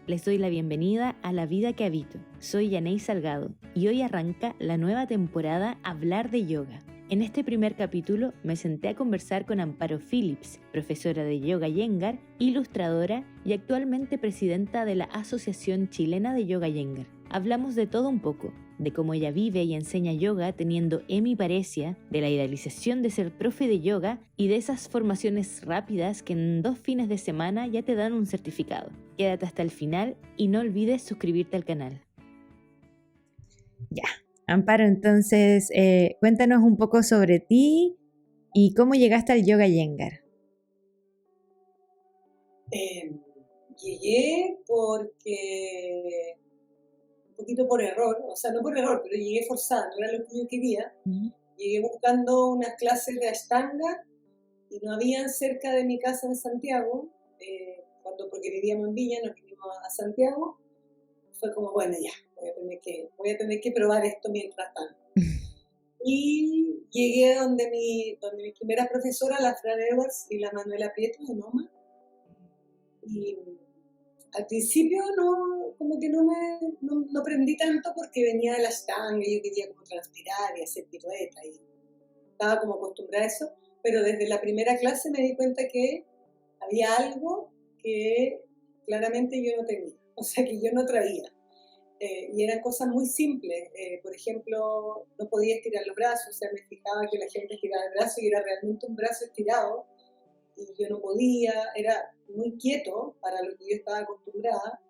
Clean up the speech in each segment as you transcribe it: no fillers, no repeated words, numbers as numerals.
les doy la bienvenida a La Vida que Habito. Soy Yanei Salgado y hoy arranca la nueva temporada Hablar de Yoga. En este primer capítulo me senté a conversar con Amparo Phillips, profesora de Yoga Iyengar, ilustradora y actualmente presidenta de la Asociación Chilena de Yoga Iyengar. Hablamos de todo un poco, de cómo ella vive y enseña yoga teniendo hemiparesia, de la idealización de ser profe de yoga y de esas formaciones rápidas que en 2 fines de semana ya te dan un certificado. Quédate hasta el final y no olvides suscribirte al canal. Ya, Amparo, entonces cuéntanos un poco sobre ti y cómo llegaste al Yoga Iyengar. Llegué porque un poquito por error, o sea, no por error, pero llegué forzada, no era lo que yo quería. Llegué buscando unas clases de Ashtanga y no habían cerca de mi casa en Santiago, porque vivíamos en Viña, nos vinimos a Santiago. Fue como, bueno, ya, voy a tener que probar esto mientras tanto. Y llegué donde mi primera profesora, la Fran Edwards y la Manuela Prieto de Noma. Y al principio como que no aprendí tanto porque venía de la Ashtanga y yo quería como transpirar y hacer pirueta y estaba como acostumbrada a eso, pero desde la primera clase me di cuenta que había algo que claramente yo no tenía, o sea, que yo no traía. Y eran cosas muy simples. Por ejemplo, no podía estirar los brazos, o sea, me fijaba que la gente estiraba el brazo y era realmente un brazo estirado y yo no podía, era muy quieto para lo que yo estaba acostumbrada.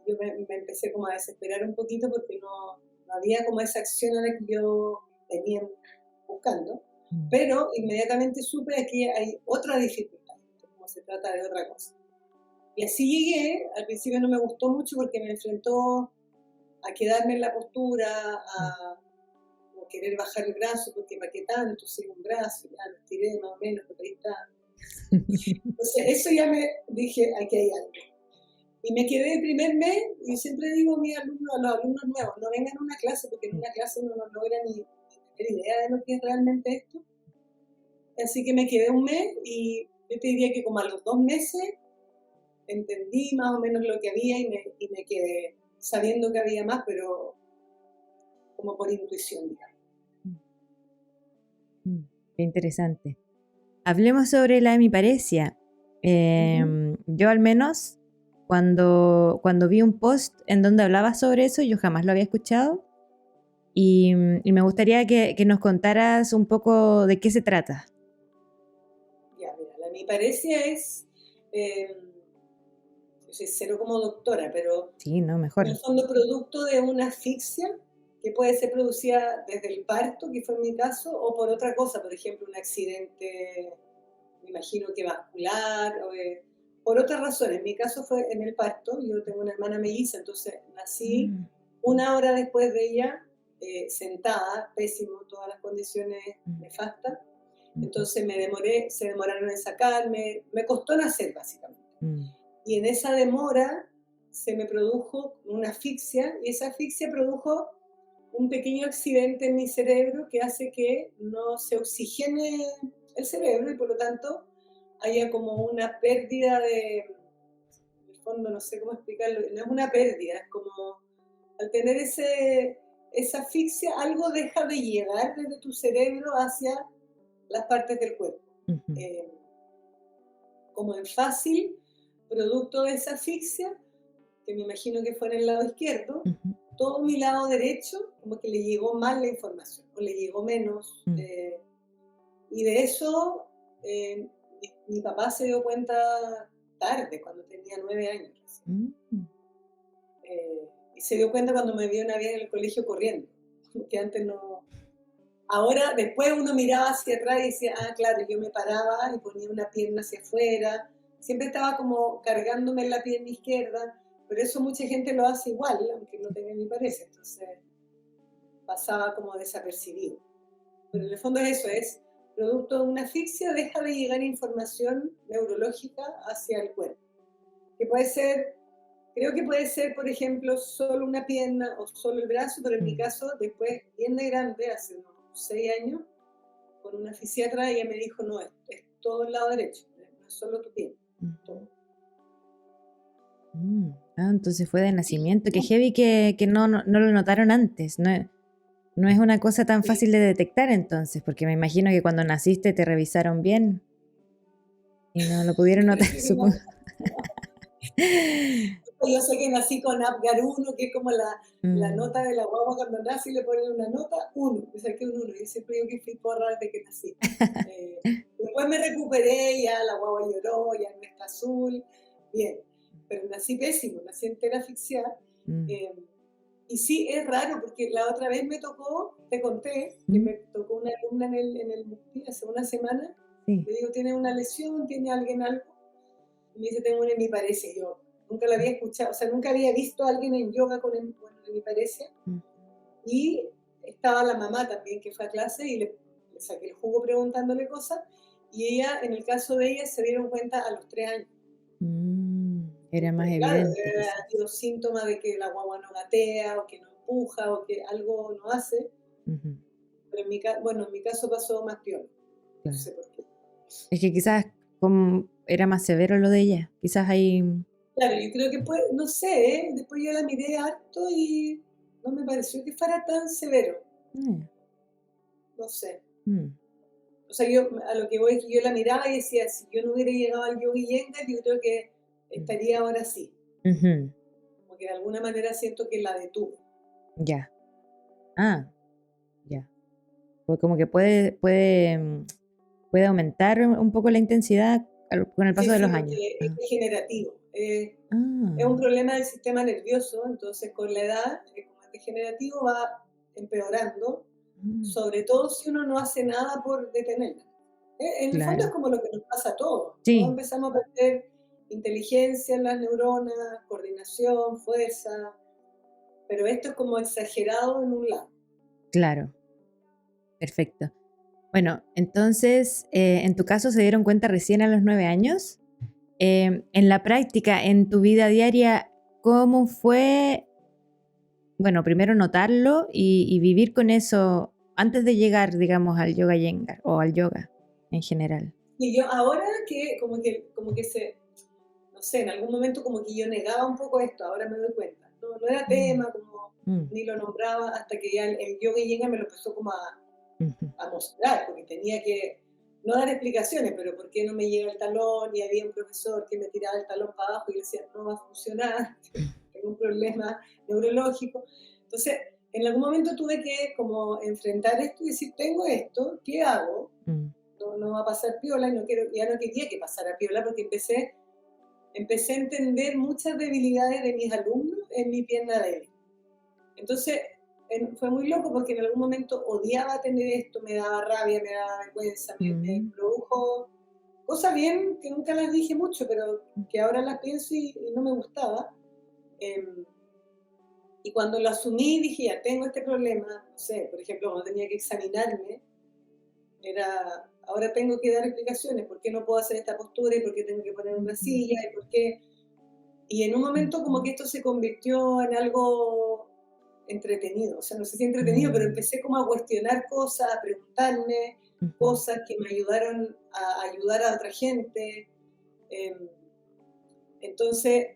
Yo me empecé como a desesperar un poquito porque no había como esa acción a la que yo venía buscando, pero inmediatamente supe que hay otra dificultad, como se trata de otra cosa. Y así llegué. Al principio no me gustó mucho porque me enfrentó a quedarme en la postura, a querer bajar el brazo, porque para qué tanto, si un brazo, ya lo estiré más o menos, pero ahí está. Entonces eso ya me dije, aquí hay algo. Y me quedé el primer mes, y siempre digo a mis alumnos, a los alumnos nuevos, no vengan a una clase, porque en una clase uno no logra ni tener idea de lo que es realmente esto. Así que me quedé un mes, y yo te diría que como a los 2 meses, entendí más o menos lo que había y me quedé sabiendo que había más, pero como por intuición, digamos. Qué interesante. Hablemos sobre la hemiparesia. Yo al menos, cuando vi un post en donde hablaba sobre eso, yo jamás lo había escuchado y me gustaría que nos contaras un poco de qué se trata. Ya, mira, la hemiparesia es... yo soy cero como doctora, pero Sí, no, mejor. en el fondo producto de una asfixia que puede ser producida desde el parto, que fue en mi caso, o por otra cosa, por ejemplo, un accidente, me imagino que vascular, o por otras razones. En mi caso fue en el parto. Yo tengo una hermana melliza, entonces nací 1 hora después de ella, sentada, pésimo, todas las condiciones nefastas. Entonces se demoraron en sacarme, me costó nacer básicamente. Y en esa demora se me produjo una asfixia, y esa asfixia produjo un pequeño accidente en mi cerebro que hace que no se oxigene el cerebro y por lo tanto haya como una pérdida en el fondo no sé cómo explicarlo, no es una pérdida, es como al tener esa asfixia algo deja de llegar desde tu cerebro hacia las partes del cuerpo. Como en fácil, producto de esa asfixia, que me imagino que fue en el lado izquierdo, todo mi lado derecho como que le llegó mal la información, o le llegó menos. Y de eso mi papá se dio cuenta tarde, cuando tenía 9 años. Y se dio cuenta cuando me vio una vez en el colegio corriendo, que antes no... Ahora, después uno miraba hacia atrás y decía, ah, claro, yo me paraba y ponía una pierna hacia afuera, siempre estaba como cargándome en la pierna izquierda, pero eso mucha gente lo hace igual, aunque no tenga ni parece, entonces pasaba como desapercibido. Pero en el fondo eso es, producto de una asfixia deja de llegar información neurológica hacia el cuerpo, que puede ser, creo que puede ser, por ejemplo, solo una pierna o solo el brazo, pero en mi caso, después, bien de grande, hace unos 6 años, con una fisiatra, ella me dijo, no, es todo el lado derecho, no es solo tu pierna, todo. Ah, entonces fue de nacimiento. Qué heavy que no lo notaron antes. No es una cosa tan Sí, fácil de detectar entonces, porque me imagino que cuando naciste te revisaron bien y no lo pudieron notar, parece que no. supongo. Yo sé que nací con Apgar 1, que es como la nota Mm, de la guagua cuando nace y le ponen una nota, 1, me saqué un 1. Yo siempre digo que fui porra desde que nací. Eh, Después me recuperé, ya la guagua lloró, ya no está azul, bien. Pero nací pésimo, nací entera asfixiada. mm, Eh, y sí, es raro, porque la otra vez me tocó, te conté, que mm, me tocó una alumna en el MUPI hace una semana. sí. Le digo, ¿tiene una lesión? ¿Tiene alguien algo? Y me dice, tengo una hemiparesia. Yo nunca la había escuchado, o sea, nunca había visto a alguien en yoga con hemiparesia. Mm. Y estaba la mamá también que fue a clase y le saqué el jugo preguntándole cosas. Y ella, en el caso de ella, se dieron cuenta a los 3 años. Era más Pero claro, evidente debe haber quizás. sido síntomas de que la guagua no gatea o que no empuja o que algo no hace. Ujú, Pero en mi caso pasó más piola. No claro. sé por qué. Es que quizás como era más severo lo de ella. Quizás ahí... Claro, yo creo que no sé, ¿eh? Después yo la miré harto y no me pareció que fuera tan severo. eh, No sé. mm, O sea, yo a lo que voy es que yo la miraba y decía, si yo no hubiera llegado al yoga yenga, yo creo que mm. estaría ahora sí. Ujú, Como que de alguna manera siento que la detuve. ya. Ah, ya. Pues como que puede aumentar un poco la intensidad con el paso Sí, de sí, los años. porque es Ah, degenerativo. Es un ah, problema del sistema nervioso, entonces con la edad, como es degenerativo, va empeorando, mm, sobre todo si uno no hace nada por detenerla. En el fondo es claro. como lo que nos pasa a todos. Todos Sí, empezamos a perder inteligencia en las neuronas, coordinación, fuerza, pero esto es como exagerado en un lado. claro. Perfecto. Bueno, entonces, en tu caso se dieron cuenta recién a los 9 años. En la práctica, en tu vida diaria, ¿cómo fue, bueno, primero notarlo y vivir con eso antes de llegar, digamos, al yoga Iyengar o al yoga en general? Y yo ahora que como que no sé, en algún momento como que yo negaba un poco esto, ahora me doy cuenta. No, no era Mm, tema, como mm, ni lo nombraba hasta que ya el yoga llega me lo empezó como ujú, a mostrar, porque tenía que no dar explicaciones, pero ¿por qué no me llega el talón? Y había un profesor que me tiraba el talón para abajo y le decía, no va a funcionar, tengo un problema neurológico. Entonces, en algún momento tuve que como enfrentar esto y decir, tengo esto, ¿qué hago? mm, No va a pasar piola y ya no quería que pasara piola porque empecé a entender muchas debilidades de mis alumnos en mi pierna débil. Entonces, fue muy loco porque en algún momento odiaba tener esto, me daba rabia, me daba vergüenza, me mm, produjo cosas bien que nunca las dije mucho, pero que ahora las pienso y no me gustaba. Em, y cuando lo asumí dije, ya tengo este problema, no sé, por ejemplo, cuando tenía que examinarme, ahora tengo que dar explicaciones, por qué no puedo hacer esta postura y por qué tengo que poner una mm, silla y por qué. Y en un momento como que ujú, esto se convirtió en algo entretenido, o sea, no sé si entretenido, pero mm, empecé como a cuestionar cosas, a preguntarme ujú. cosas que me ayudaron a ayudar a otra gente. Em, entonces,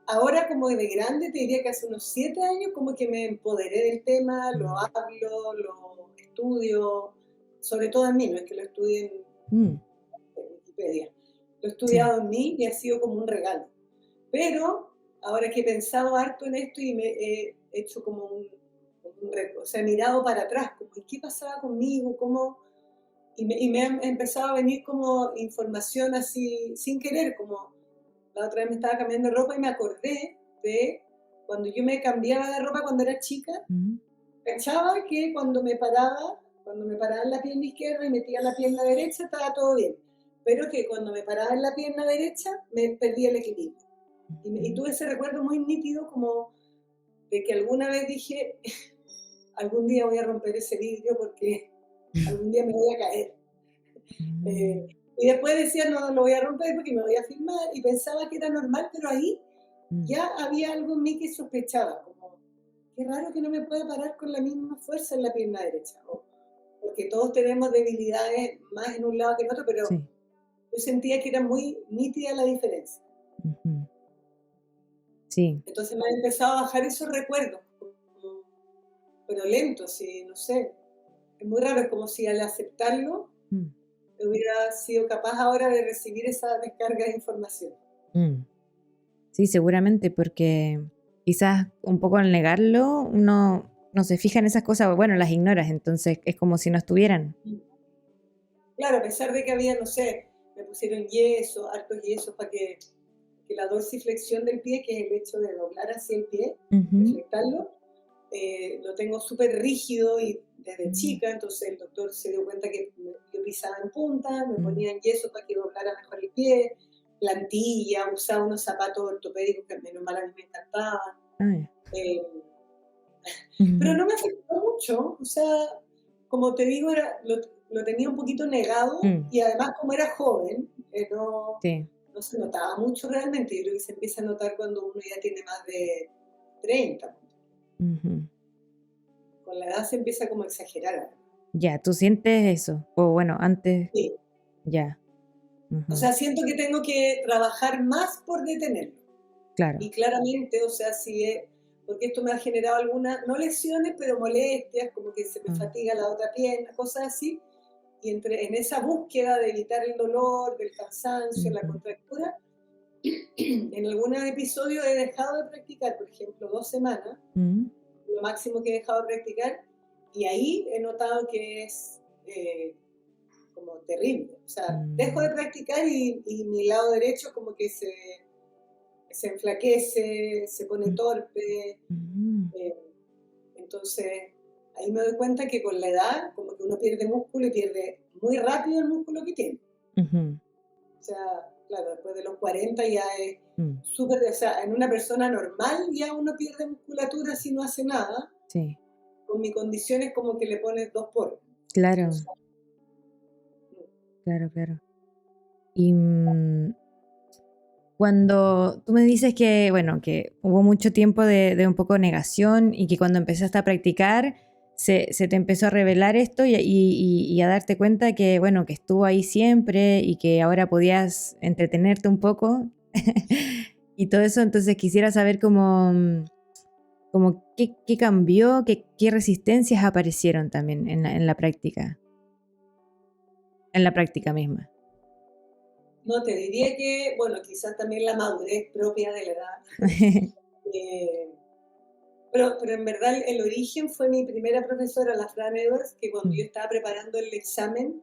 ahora como de grande, te diría que hace unos 7 años como que me empoderé del tema, lo Mm, hablo, lo estudio, sobre todo en mí, no es que lo estudie mm, en Wikipedia, lo he sí. estudiado en mí y ha sido como un regalo. Pero ahora que he pensado harto en esto y me he hecho como o sea, he mirado para atrás, como, ¿y qué pasaba conmigo? Y me ha empezado a venir como información así, sin querer, como la otra vez me estaba cambiando de ropa y me acordé de cuando yo me cambiaba de ropa cuando era chica, Mm, pensaba que cuando me paraba en la pierna izquierda y metía la pierna derecha estaba todo bien, pero que cuando me paraba en la pierna derecha me perdía el equilibrio. Y ujú, tuve ese recuerdo muy nítido como de que alguna vez dije, algún día voy a romper ese vidrio porque algún día me voy a caer. Eh, mm, y después decía, no, no lo voy a romper porque me voy a filmar y pensaba que era normal, pero ahí mm, ya había algo en mí que sospechaba, como, qué raro que no me pueda parar con la misma fuerza en la pierna derecha. Porque todos tenemos debilidades más en un lado que en otro, pero sí. yo sentía que era muy nítida la diferencia. Ujú. Sí. Entonces me han empezado a bajar esos recuerdos, pero lentos, sí, no sé. Es muy raro, es como si al aceptarlo Mm, hubiera sido capaz ahora de recibir esa descarga de información. mm. Sí, seguramente, porque quizás un poco al negarlo, uno no se fija en esas cosas, o bueno, las ignoras, entonces es como si no estuvieran. Claro, a pesar de que había, no sé, me pusieron yeso, hartos yesos para que la dorsiflexión del pie, que es el hecho de doblar hacia el pie, de Ujú. flectarlo, lo tengo súper rígido y desde Mm, chica, entonces el doctor se dio cuenta que yo pisaba en punta, me mm. ponían yeso para que doblara mejor el pie, plantilla, usaba unos zapatos ortopédicos que menos mal a mí me encantaban. Ah, ya. eh, pero Ujú. no me afectó mucho, o sea, como te digo, lo tenía un poquito negado Mm, y además como era joven, sí. no se notaba mucho realmente, yo creo que se empieza a notar cuando uno ya tiene más de 30. Ujú. Con la edad se empieza como a exagerar. Ya, ¿tú sientes eso? O bueno, antes, Sí. ya. O Ujú. sea, siento que tengo que trabajar más por detenerlo. Y Claro. claramente, o sea, porque esto me ha generado algunas, no lesiones, pero molestias, como que se me Ah, fatiga la otra pierna, cosas así. Y en esa búsqueda de evitar el dolor, del cansancio, la ujú. contractura, en algunos episodios he dejado de practicar, por ejemplo, 2 semanas, Mm, lo máximo que he dejado de practicar, y ahí he notado que es como terrible. O sea, dejo de mm, practicar y mi lado derecho como que se enflaquece, se pone mm, torpe. mm, eh, entonces, ahí me doy cuenta que con la edad, como que uno pierde músculo y pierde muy rápido el músculo que tiene. ujú, O sea, claro, después de los 40 ya es mm. súper, o sea, en una persona normal ya uno pierde musculatura si no hace nada. Sí, Con mi condición es como que le pones dos por. No claro, sé. claro, claro. Y cuando tú me dices que, bueno, que hubo mucho tiempo de un poco negación y que cuando empezaste a practicar se te empezó a revelar esto y a darte cuenta que, bueno, que estuvo ahí siempre y que ahora podías entretenerte un poco y todo eso, entonces quisiera saber cómo, como qué cambió, qué resistencias aparecieron también en la práctica misma. No, te diría que, bueno, quizás también la madurez propia de la edad. eh, pero en verdad el origen fue mi primera profesora, la Fran Edwards, que cuando yo Mm, estaba preparando el examen,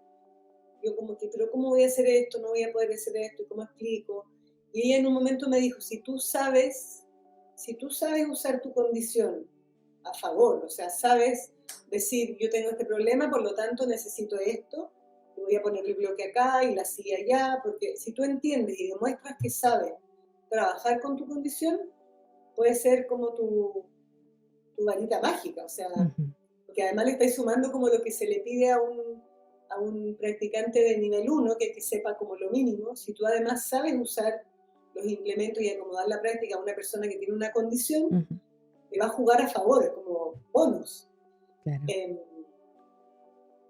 yo como que, pero ¿cómo voy a hacer esto? No voy a poder hacer esto, ¿y cómo explico? Y ella en un momento me dijo, si tú sabes usar tu condición a favor, o sea, sabes decir, yo tengo este problema, por lo tanto necesito esto, y voy a poner el bloque acá y la silla allá, porque si tú entiendes y demuestras que sabes trabajar con tu condición, puede ser como tu varita mágica, o sea, ujú, porque además le estáis sumando como lo que se le pide a un practicante de nivel 1, que sepa como lo mínimo. Si tú además sabes usar los implementos y acomodar la práctica a una persona que tiene una condición, ujú, te va a jugar a favor, como bonus. claro. Eh,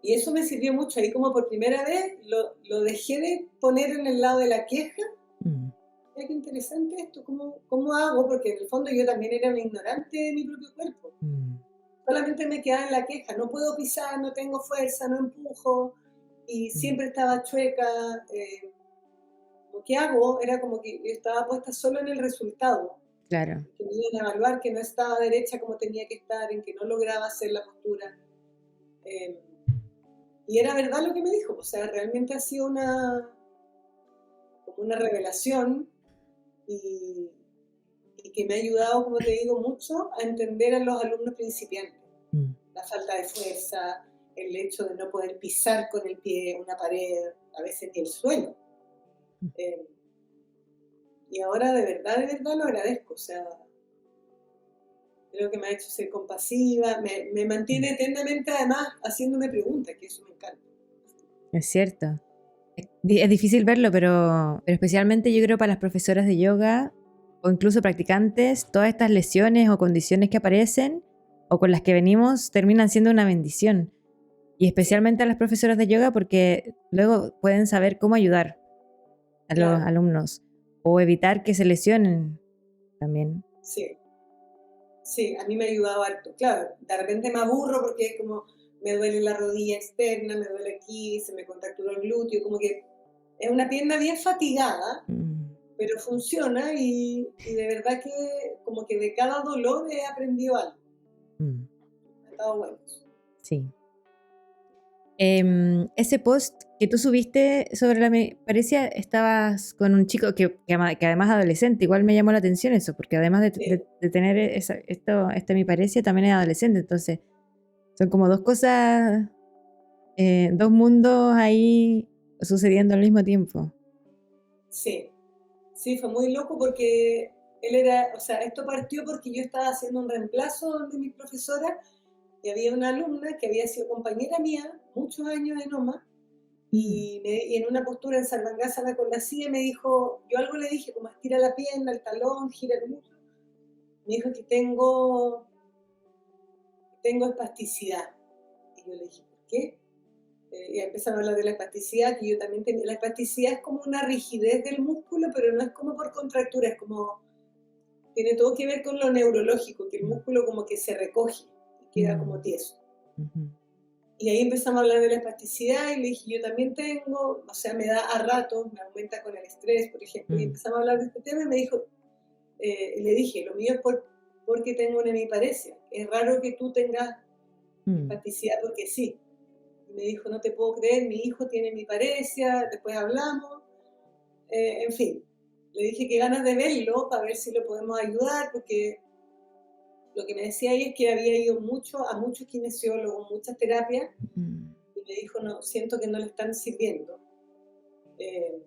y eso me sirvió mucho. Ahí como por primera vez lo dejé de poner en el lado de la queja. Mm, Mira qué interesante esto, ¿cómo hago? Porque en el fondo yo también era una ignorante de mi propio cuerpo. mm, Solamente me quedaba en la queja, no puedo pisar, no tengo fuerza, no empujo, y mm, siempre estaba chueca. ¿Qué hago? Era como que yo estaba puesta solo en el resultado, claro. que me iban a evaluar que no estaba derecha como tenía que estar, en que no lograba hacer la postura. Eh, y era verdad lo que me dijo, o sea, realmente ha sido como una revelación y, y que me ha ayudado, como te digo, mucho a entender a los alumnos principiantes. Mm. La falta de fuerza, el hecho de no poder pisar con el pie una pared, a veces ni el suelo. Eh, y ahora de verdad lo agradezco. O sea, creo que me ha hecho ser compasiva, me Mm, mantiene eternamente además haciéndome preguntas, que eso me encanta. es cierto. Es difícil verlo, pero especialmente yo creo para las profesoras de yoga o incluso practicantes, todas estas lesiones o condiciones que aparecen o con las que venimos terminan siendo una bendición. Y Sí, especialmente a las profesoras de yoga porque luego pueden saber cómo ayudar a los claro. alumnos o evitar que se lesionen también. sí, sí, a mí me ha ayudado harto. Claro, de repente me aburro porque es como me duele la rodilla externa, me duele aquí, se me contracturó el glúteo, como que es una pierna bien fatigada, Mm, pero funciona y de verdad que como que de cada dolor he aprendido algo. mm, Ha estado bueno. sí. Ese post que tú subiste sobre la parecía estabas con un chico que además es adolescente, igual me llamó la atención eso, porque además Sí, de tener mi parecía, también es adolescente, entonces son como dos cosas, dos mundos ahí sucediendo al mismo tiempo. sí, sí, fue muy loco porque él era, o sea, esto partió porque yo estaba haciendo un reemplazo de mi profesora y había una alumna que había sido compañera mía muchos años en OMA Mm, y en una postura en Sarvangasana con la silla me dijo, yo algo le dije como estira la pierna, el talón, gira el muslo, me dijo que tengo espasticidad. Y yo le dije, ¿por qué? Y empezamos a hablar de la espasticidad, que yo también tenía. La espasticidad es como una rigidez del músculo, pero no es como por contractura, es como, tiene todo que ver con lo neurológico, que el mm, músculo como que se recoge y queda como mm, tieso. ujú, Y ahí empezamos a hablar de la espasticidad y le dije, yo también tengo, o sea, me da a ratos, me aumenta con el estrés, por ejemplo, y mm, empezamos a hablar de este tema y me dijo, le dije, lo mío es porque tengo una hemiparesia. Es raro que tú tengas mm, espasticidad porque sí. Y me dijo, no te puedo creer, mi hijo tiene hemiparesia, después hablamos, en fin. Le dije que ganas de verlo para ver si lo podemos ayudar, porque lo que me decía ella es que había ido mucho a muchos kinesiólogos, muchas terapias, mm, y me dijo, no, siento que no le están sirviendo. Eh,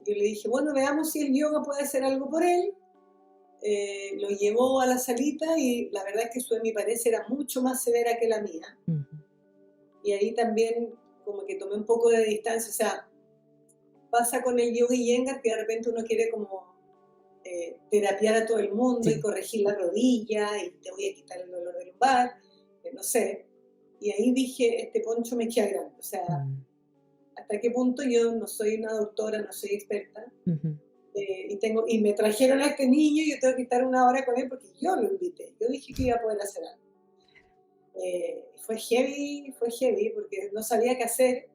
yo le dije, bueno, veamos si el yoga puede hacer algo por él. Lo llevó a la salita y la verdad es que su hemiparesia era mucho más severa que la mía. ujú, Y ahí también como que tomé un poco de distancia, o sea, pasa con el yoga y yengar que de repente uno quiere como terapiar a todo el mundo y sí. corregir la rodilla y te voy a quitar el dolor del lumbar, no sé. Y ahí dije, este poncho me queda grande, o sea, Mm, hasta qué punto yo no soy una doctora, no soy experta, ujú, y me trajeron a este niño y yo tengo que estar una hora con él porque yo lo invité, yo dije que iba a poder hacer algo. Fue heavy porque no sabía qué hacer,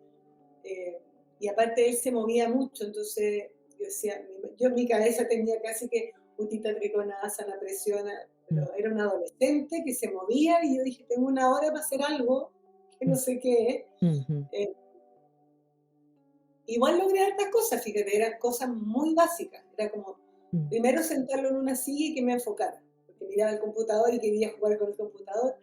eh, y aparte él se movía mucho, entonces yo decía, yo en mi cabeza tenía casi que Utita Trikonasana, presiona, mm, pero era un adolescente que se movía y yo dije, tengo una hora para hacer algo que no mm, sé qué es. ujú, Eh, Igual logré hartas cosas, fíjate, eran cosas muy básicas, era como mm, primero sentarlo en una silla y que me enfocara, porque miraba el computador y quería jugar con el computador.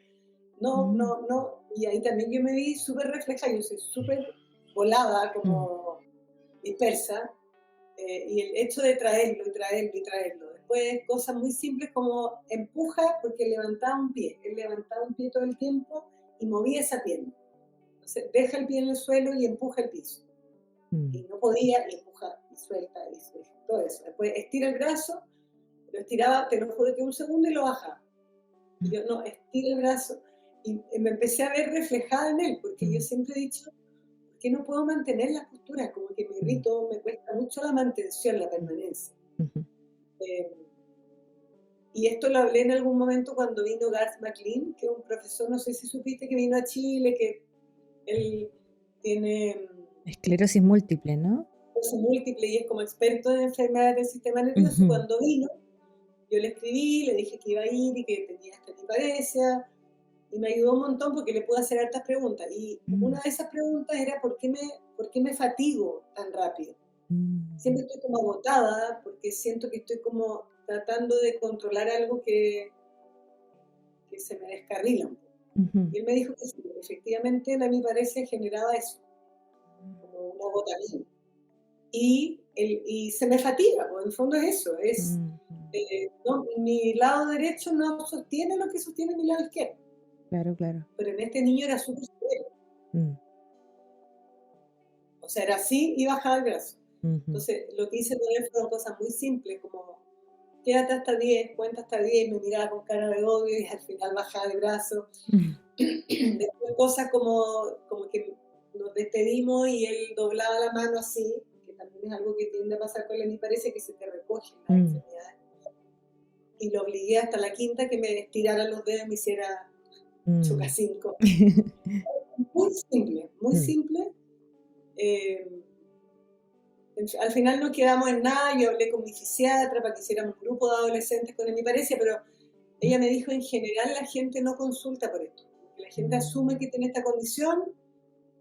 No, mm, no, no. Y ahí también yo me vi súper reflejada, yo soy súper volada, mm, como dispersa, y el hecho de traerlo y traerlo y traerlo. Después cosas muy simples como empuja porque levantaba un pie, él levantaba un pie todo el tiempo y movía esa pierna. Entonces deja el pie en el suelo y empuja el piso. Y mm, no podía, y empuja y suelta, todo eso. Después estira el brazo, lo estiraba, te lo juro que un segundo y lo bajaba. Y mm, yo, no, estira el brazo. Y me empecé a ver reflejada en él, porque yo mm, siempre he dicho, ¿por qué no puedo mantener la postura? Como que me mm, irrito, me cuesta mucho la mantención, la mm, permanencia. ujú. Eh, y esto lo hablé en algún momento cuando vino Garth McLean, que es un profesor, no sé si supiste que vino a Chile, que él tiene Esclerosis múltiple, ¿no? múltiple y es como experto en enfermedades del sistema nervioso. Ujú, Cuando vino, yo le escribí, le dije que iba a ir y que tenía esta equivalencia, y me ayudó un montón porque le pude hacer hartas preguntas. Y mm, una de esas preguntas era ¿por qué me fatigo tan rápido? mm, Siempre estoy como agotada porque siento que estoy como tratando de controlar algo que se me descarrila un poco. ujú. Y él me dijo que sí, efectivamente a mí parece generaba eso, como un agotamiento. Y se me fatiga, pues en el fondo es eso, Mm, mm. no, mi lado derecho no sostiene lo que sostiene mi lado izquierdo, Claro, claro. pero en este niño era súper severo, Mm, o sea, era así y bajaba el brazo. ujú, Entonces, lo que hice con él fueron cosas muy simples, como quédate hasta 10, cuenta hasta 10, me miraba con cara de odio y al final bajaba el brazo. mm, Después cosas como que nos despedimos y él doblaba la mano así, que también es algo que tiende a pasar con él, me parece que se te recogen las mm, extremidades. y lo obligué hasta la quinta que me estirara los dedos y me hiciera Mm. chocacinco. Muy simple, muy Mm. simple. Eh, Al final no quedamos en nada, yo hablé con mi fisiatra para que hiciéramos un grupo de adolescentes con hemiparesia, pero ella me dijo, en general la gente no consulta por esto. Porque la gente asume que tiene esta condición,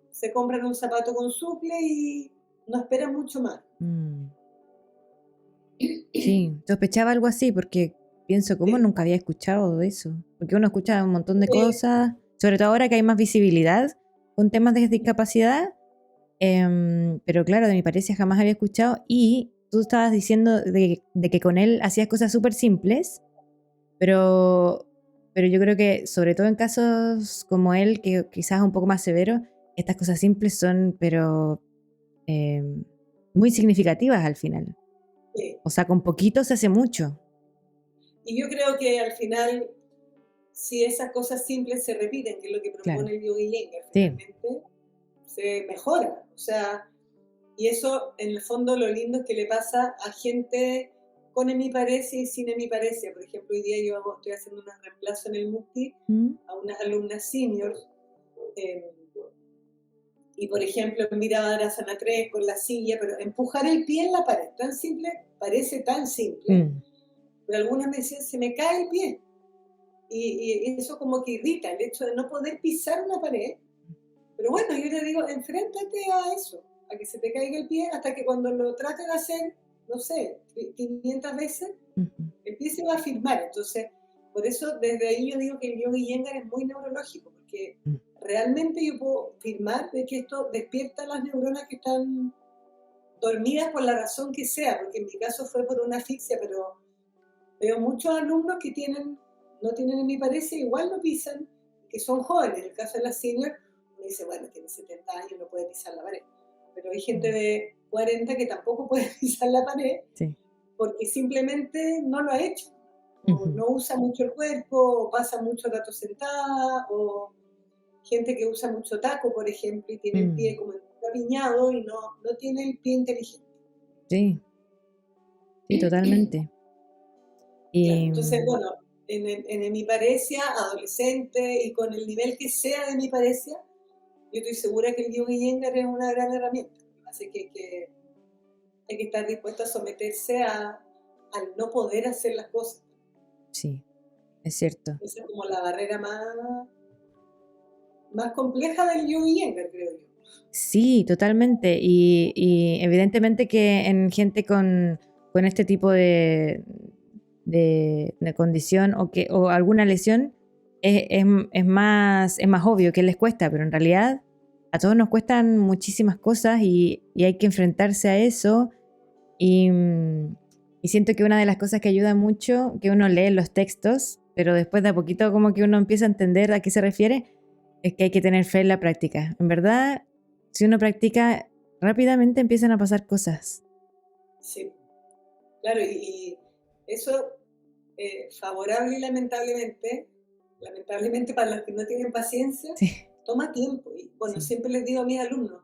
se compran un zapato con suple y no esperan mucho más. Mm. Sí, sospechaba algo así porque pienso, ¿cómo Sí, nunca había escuchado de eso? Porque uno escucha un montón de sí, cosas, sobre todo ahora que hay más visibilidad con temas de discapacidad, pero claro, de mi pareja jamás había escuchado y tú estabas diciendo de que con él hacías cosas súper simples, pero, pero yo creo que sobre todo en casos como él, que quizás un poco más severo, estas cosas simples son, pero em, muy significativas al final. sí. O sea, con poquito se hace mucho. Y yo creo que al final, si esas cosas simples se repiten, que es lo que Claro. propone el Yogi Iyengar, Sí. finalmente se mejora. O sea, y eso, en el fondo, lo lindo es que le pasa a gente con hemiparesia y sin hemiparesia. Por ejemplo, hoy día estoy haciendo un reemplazo en el MUCTI Mm. a unas alumnas seniors. eh, y, por ejemplo, miraba a Sana 3 con la silla, pero empujar el pie en la pared, tan simple, parece tan simple, Mm. pero algunas me decían, se me cae el pie. Y eso como que irrita, el hecho de no poder pisar una pared. Pero bueno, yo le digo, enfréntate a eso, a que se te caiga el pie, hasta que cuando lo trates de hacer, no sé, 500 veces, Ujú. el pie se va a firmar. Entonces, por eso desde ahí yo digo que el yoga Iyengar es muy neurológico, porque Mm. realmente yo puedo firmar de que esto despierta las neuronas que están dormidas por la razón que sea, porque en mi caso fue por una asfixia, pero veo muchos alumnos que no tienen en mi pareja, igual no pisan, que son jóvenes. En el caso de la senior, uno dice, bueno, tiene 70 años, no puede pisar la pared. Pero hay gente Mm. de 40 que tampoco puede pisar la pared Sí. porque simplemente no lo ha hecho. O Ujú. no usa mucho el cuerpo, o pasa mucho rato sentada, o gente que usa mucho taco, por ejemplo, y tiene el pie Mm. como apiñado y no tiene el pie inteligente. Sí, sí, totalmente. Claro, Y entonces, bueno, en hemiparesia, adolescente y con el nivel que sea de hemiparesia, yo estoy segura que el yoga Iyengar es una gran herramienta. Así que hay que estar dispuesto a someterse al no poder hacer las cosas. sí, es cierto. Esa es como la barrera más compleja del yoga Iyengar, creo yo. Sí, totalmente. Y evidentemente que en gente con este tipo de condición o alguna lesión es más obvio que les cuesta, pero en realidad a todos nos cuestan muchísimas cosas y hay que enfrentarse a eso. Y, y siento que una de las cosas que ayuda mucho, que uno lee los textos, pero después de a poquito como que uno empieza a entender a qué se refiere, es que hay que tener fe en la práctica. En verdad, si uno practica, rápidamente empiezan a pasar cosas. Sí, claro, y eso, favorable y lamentablemente para los que no tienen paciencia, Sí. toma tiempo. Y bueno, Sí. siempre les digo a mis alumnos,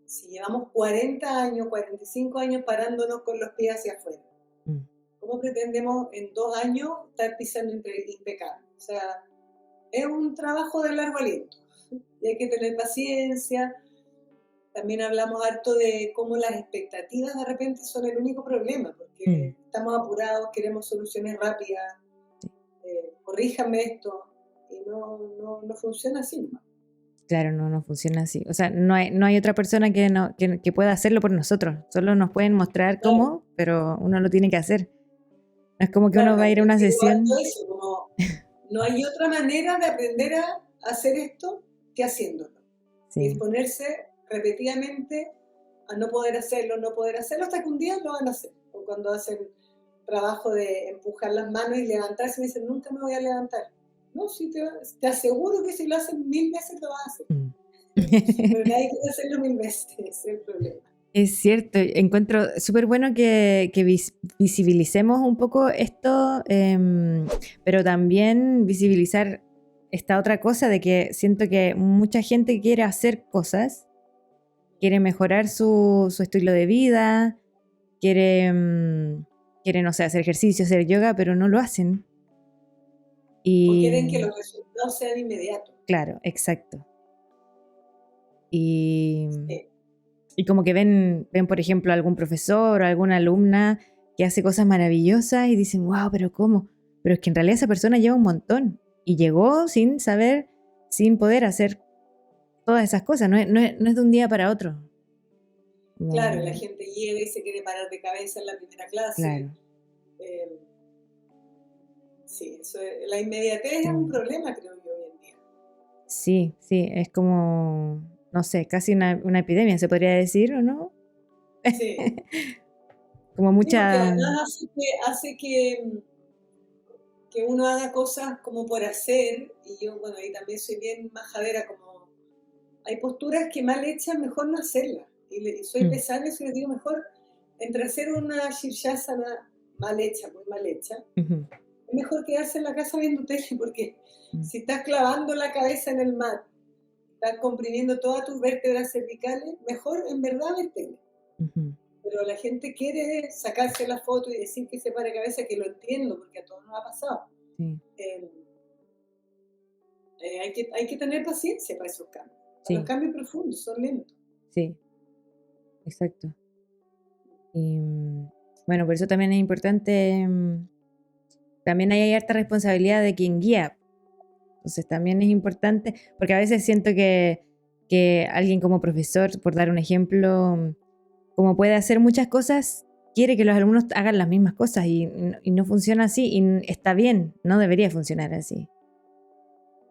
si llevamos 40 años, 45 años parándonos con los pies hacia afuera, Mm. ¿cómo pretendemos en 2 años estar pisando impecable? O sea, es un trabajo de largo aliento y hay que tener paciencia. También hablamos harto de cómo las expectativas de repente son el único problema, Mm. porque estamos apurados, queremos soluciones rápidas, corríjame esto, y no funciona así nomás. Claro, no funciona así. O sea, no hay otra persona que pueda hacerlo por nosotros. Solo nos pueden mostrar Claro, cómo, pero uno lo tiene que hacer. No es como que uno claro, va a ir a una digo harto sesión. eso, como no hay otra manera de aprender a hacer esto que haciéndolo. Y Sí. exponerse repetidamente a no poder hacerlo, hasta que un día lo van a hacer. O cuando hacen trabajo de empujar las manos y levantarse, me dicen, nunca me voy a levantar. No, sí, te aseguro que si lo hacen 1000 veces lo vas a hacer. Mm. Pero nadie quiere hacerlo 1000 veces, ese es el problema. Es cierto, encuentro súper bueno que visibilicemos un poco esto, pero también visibilizar esta otra cosa de que siento que mucha gente quiere hacer cosas, quiere mejorar su estilo de vida, quiere quieren, o sea, hacer ejercicio, hacer yoga, pero no lo hacen. O quieren que Y los resultados sean inmediatos. claro, exacto. Y, Sí, y como que ven, por ejemplo, a algún profesor o alguna alumna que hace cosas maravillosas y dicen, wow, pero ¿cómo? Pero es que en realidad esa persona lleva un montón y llegó sin saber, sin poder hacer todas esas cosas, no es de un día para otro. claro, la Como, gente llega y se quiere parar de cabeza en la primera clase. claro, eh, sí, la inmediatez es un mm, problema, creo yo, hoy en día. sí, sí, es como, no sé, casi una epidemia, se podría decir, ¿o no? Sí, Como sí, porque mucha, además hace que uno haga cosas como por hacer, y yo, bueno, ahí también soy bien majadera, como hay posturas que mal hechas, mejor no hacerlas. Y soy mm, pesada en eso y les digo, mejor entre hacer una shirshasana mal hecha, muy mal hecha, ujú, es mejor quedarse en la casa viendo tele, porque mm, si estás clavando la cabeza en el mat, estás comprimiendo todas tus vértebras cervicales, mejor en verdad ver tele. ujú, Pero la gente quiere sacarse la foto y decir que se para cabeza, que lo entiendo, porque a todos nos ha pasado. sí, Eh, hay que tener paciencia para esos cambios. Para los sí, cambios profundos son lentos. sí, exacto. Y bueno, por eso también es importante, también hay harta responsabilidad de quien guía. Entonces también es importante, porque a veces siento que alguien como profesor, por dar un ejemplo, como puede hacer muchas cosas, quiere que los alumnos hagan las mismas cosas y no funciona así y está bien, no debería funcionar así.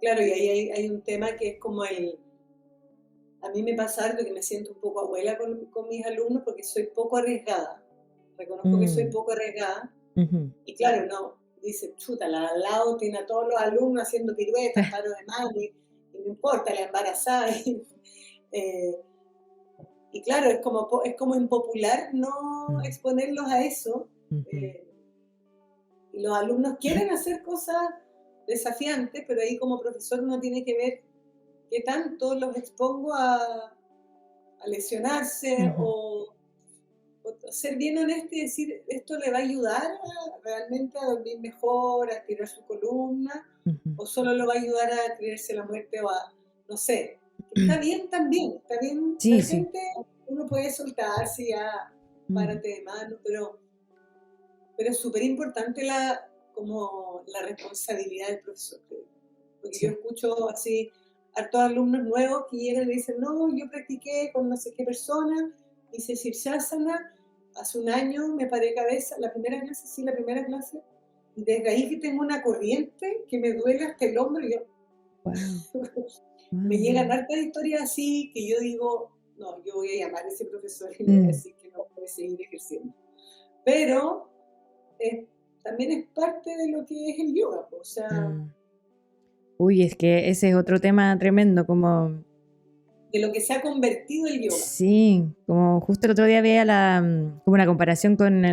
Claro, y ahí hay un tema que es como a mí me pasa algo que me siento un poco abuela con mis alumnos porque soy poco arriesgada. Reconozco que soy Mm, poco arriesgada. ujú. Y claro, no, dice, chuta, la de al lado tiene a todos los alumnos haciendo piruetas, paro de mano, y no importa, la embarazada. Eh, y claro, es como impopular no Mm, exponerlos a eso. ujú, eh, y los alumnos quieren hacer cosas desafiantes, pero ahí como profesor uno tiene que ver qué tanto los expongo a lesionarse ujú, o ser bien honesto y decir, esto le va a ayudar realmente a dormir mejor, a estirar su columna, ujú. o solo lo va a ayudar a creerse la muerte o a, no sé, está bien también, está bien, de Sí, sí. repente uno puede soltarse ya, Mm, párate de mano, pero es súper importante como la responsabilidad del profesor, creo. Porque yo sí. escucho así hartos alumnos nuevos que llegan y me dicen, no, yo practiqué con no sé qué persona, hice Sirsasana, hace un año me paré cabeza, la primera clase, sí, la primera clase, y desde ahí que tengo una corriente que me duele hasta el hombro, y yo, Wow. me llegan Wow. hartas historias así que yo digo, no, yo voy a llamar a ese profesor y le voy a Mm, decir que no puede seguir ejerciendo. Pero también es parte de lo que es el yoga, o sea, mm. Uy, es que ese es otro tema tremendo, como de lo que se ha convertido el yoga. sí, como justo el otro día veía como una comparación con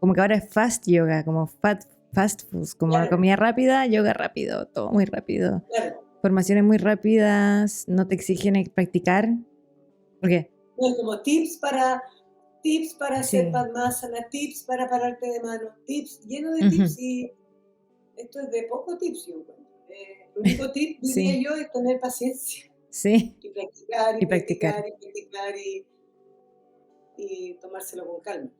como que ahora es fast yoga, como fast food, como Claro, comida rápida, yoga rápido, todo muy rápido. claro. Formaciones muy rápidas, no te exigen practicar. ¿Por qué? No, como tips para hacer Sí. Padmasana, tips para pararte de mano, tips, lleno de Ujú. tips y esto es de poco tips, yo encuentro. El único tip, diría Sí, yo, es tener paciencia sí, y practicar y y practicar. practicar y practicar y tomárselo con calma.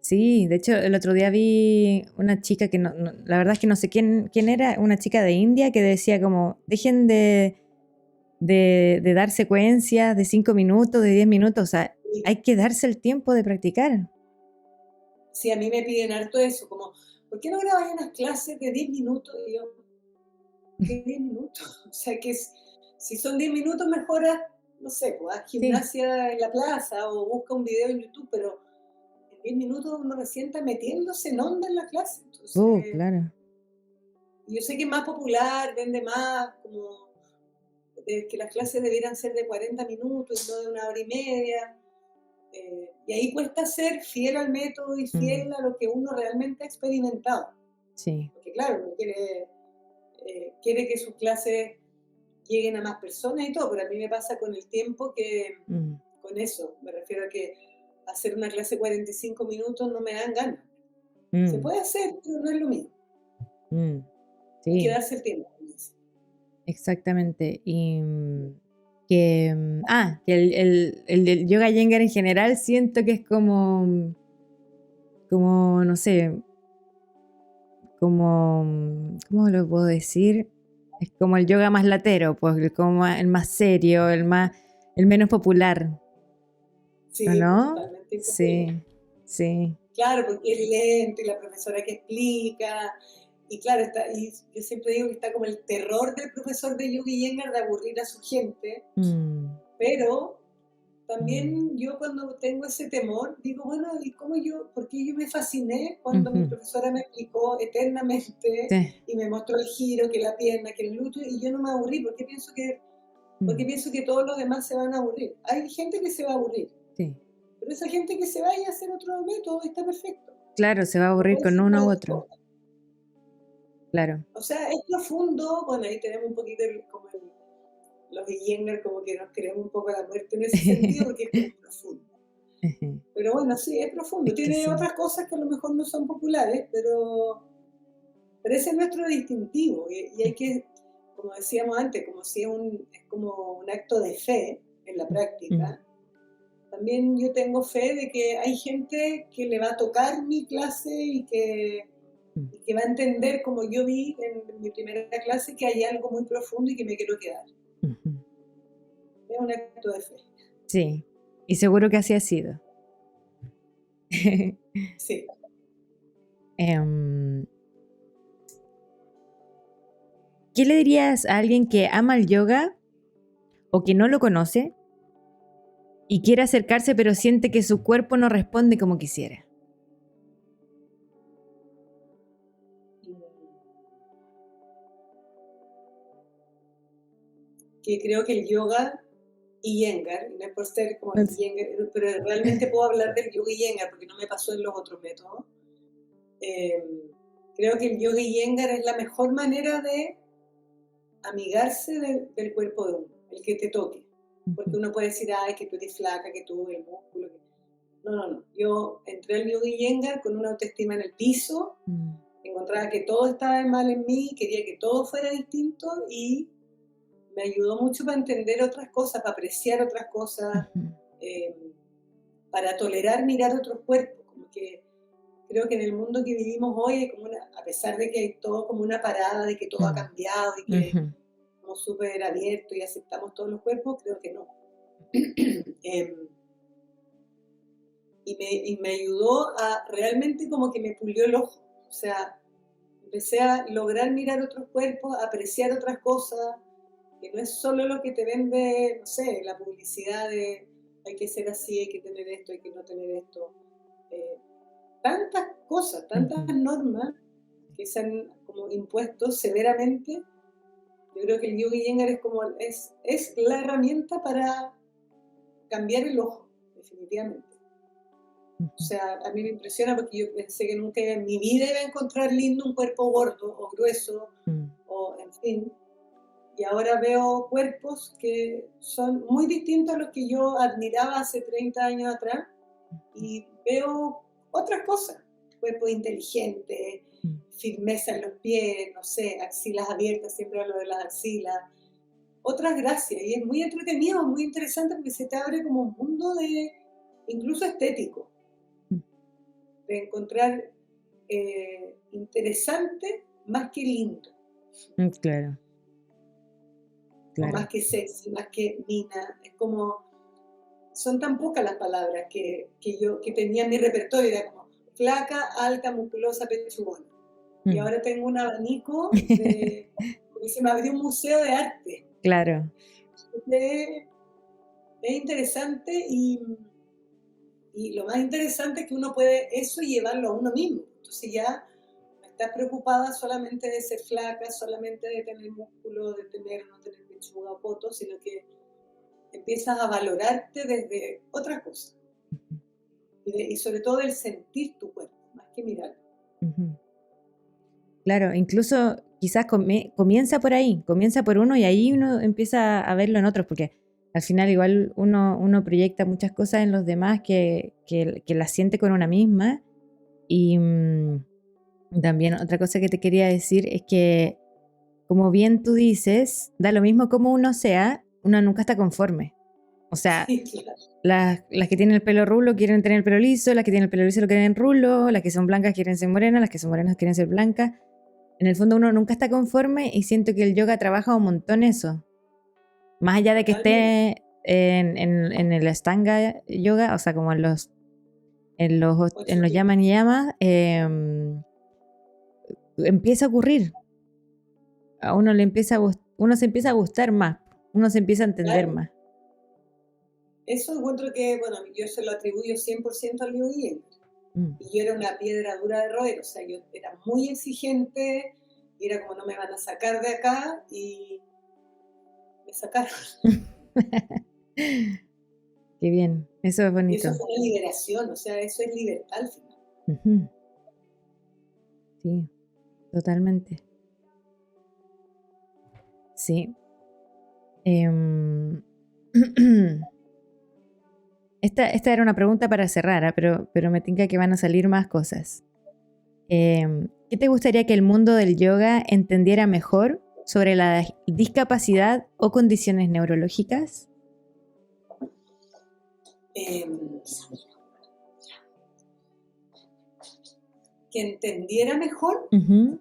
Sí, de hecho, el otro día vi una chica que la verdad es que no sé quién era, una chica de India que decía como, dejen de dar secuencias de 5 minutos, de 10 minutos, o sea, Y hay que darse el tiempo de practicar. si a mí me piden harto eso, como, ¿por qué no grabas unas clases de 10 minutos? Y yo, ¿qué 10 minutos? O sea, si son 10 minutos, mejora, no sé, pues, haz Sí, gimnasia en la plaza o busca un video en YouTube, pero en 10 minutos uno recién está metiéndose en onda en la clase. Entonces, claro. yo sé que es más popular, vende más, como que las clases debieran ser de 40 minutos y no de una hora y media. Y ahí cuesta ser fiel al método y Mm, fiel a lo que uno realmente ha experimentado. sí. Porque claro, uno quiere que sus clases lleguen a más personas y todo, pero a mí me pasa con el tiempo que Mm, con eso, me refiero a que hacer una clase de 45 minutos no me dan ganas. Se Mm, puede hacer, pero no es lo mismo. mm, Hay que sí, darse el tiempo, como dice. exactamente. Y que el del yoga Iyengar en general siento que es como, no sé, como, ¿cómo lo puedo decir? Es como el yoga más latero, pues como el más serio, el menos popular, ¿o Sí, pues no? totalmente impopular. Sí, sí. Claro, porque es lento y la profesora que explica, y claro, y yo siempre digo que está como el terror del profesor de Yogi Iyengar de aburrir a su gente, Mm, pero mm, también yo cuando tengo ese temor, digo, bueno, ¿y cómo por qué yo me fasciné cuando mi ujú, profesora me explicó eternamente sí, y me mostró el giro, que la pierna, que el glúteo, y yo no me aburrí, porque mm, pienso que todos los demás se van a aburrir? Hay gente que se va a aburrir, sí. pero esa gente que se vaya a hacer otro método está perfecto. Claro, se va a No aburrir puede con ser uno u otra otro, cosa. claro. O sea, es profundo, bueno, ahí tenemos un poquito los Iyengar como que nos creemos un poco la muerte en ese sentido, porque es como profundo. Pero bueno, sí, es profundo. Es que Tiene sí. otras cosas que a lo mejor no son populares, pero ese es nuestro distintivo. Y hay que, como decíamos antes, como si es como un acto de fe en la Mm, práctica. También yo tengo fe de que hay gente que le va a tocar mi clase mm, y que va a entender, como yo vi en mi primera clase, que hay algo muy profundo y que me quiero quedar. ujú. Es un acto de fe. Sí, y seguro que así ha sido. Sí. Em, ¿Qué le dirías a alguien que ama el yoga o que no lo conoce y quiere acercarse pero siente que su cuerpo no responde como quisiera? Que creo que el yoga Iyengar, y no es por ser como Es- Iyengar, pero realmente puedo hablar del yoga Iyengar porque no me pasó en los otros métodos. Eh, Creo que el yoga Iyengar es la mejor manera de amigarse del cuerpo de uno, el que te toque. Porque Ujú, uno puede decir, ay, que tú eres flaca, que tú el músculo. No, no, no. Yo entré al yoga Iyengar con una autoestima en el piso, mm, encontraba que todo estaba mal en mí, quería que todo fuera distinto y me ayudó mucho para entender otras cosas, para apreciar otras cosas, ujú, eh, para tolerar mirar otros cuerpos. Como que creo que en el mundo que vivimos hoy, hay como a pesar de que hay todo como una parada, de que todo ha mm, cambiado y que ujú, somos súper abiertos y aceptamos todos los cuerpos, creo que no. Eh, y me ayudó a realmente como que me pulió el ojo. O sea, empecé a lograr mirar otros cuerpos, a apreciar otras cosas, que no es solo lo que te vende, no sé, la publicidad de hay que ser así, hay que tener esto, hay que no tener esto. Eh, Tantas cosas, tantas ujú. normas que se han como impuesto severamente. Yo creo que el yoga Iyengar es la herramienta para cambiar el ojo, definitivamente. O Ujú, sea, a mí me impresiona porque yo pensé que nunca en mi vida iba a encontrar lindo un cuerpo gordo o grueso mm, o en fin. Y ahora veo cuerpos que son muy distintos a los que yo admiraba hace 30 años atrás y veo otras cosas. Cuerpos inteligentes, mm, firmeza en los pies, no sé, axilas abiertas, siempre hablo de las axilas. Otras gracias. Y es muy entretenido, muy interesante porque se te abre como un mundo de, incluso estético, mm, de encontrar interesante más que lindo, claro, o claro. más que sexy, más que mina. Es como, son tan pocas las palabras que tenía en mi repertorio, era como flaca, alta, musculosa, pechugona. Y Mm. ahora tengo un abanico porque se me abrió un museo de arte. Claro. Es, es interesante y lo más interesante es que uno puede eso llevarlo a uno mismo. Entonces ya no estás preocupada solamente de ser flaca, solamente de tener músculo, de tener o no tener pechuga o poto, sino que empiezas a valorarte desde otras cosas. Ujú, Y sobre todo el sentir tu cuerpo, más que mirarlo. ujú. Claro, incluso quizás comienza por ahí, comienza por uno y ahí uno empieza a verlo en otros, porque al final igual uno proyecta muchas cosas en los demás que las siente con una misma Y también otra cosa que te quería decir es que, como bien tú dices, da lo mismo como uno sea, uno nunca está conforme. O sea, Sí, claro. las que tienen el pelo rulo quieren tener el pelo liso, las que tienen el pelo liso lo quieren rulo, las que son blancas quieren ser morenas, las que son morenas quieren ser blancas. En el fondo uno nunca está conforme y siento que el yoga trabaja un montón eso. Más allá de que Totalmente. esté en el Ashtanga yoga, o sea, como en los Ocho yamas y yamas, empieza a ocurrir. A uno uno se empieza a gustar más, uno se empieza a entender Claro, más. eso encuentro que, bueno, yo se lo atribuyo 100% al Yoga Iyengar. Mm. Y yo era una piedra dura de roer, o sea, yo era muy exigente y era como no me van a sacar de acá y me sacaron. Qué bien, eso es Y eso bonito. fue una liberación, o sea, eso es libertad al final. Ujú. Sí, totalmente. Sí. Em, esta era una pregunta para cerrar, pero me tinca que van a salir más cosas. ¿Qué te gustaría que el mundo del yoga entendiera mejor sobre la discapacidad o condiciones neurológicas? Em, que entendiera mejor. Ujú.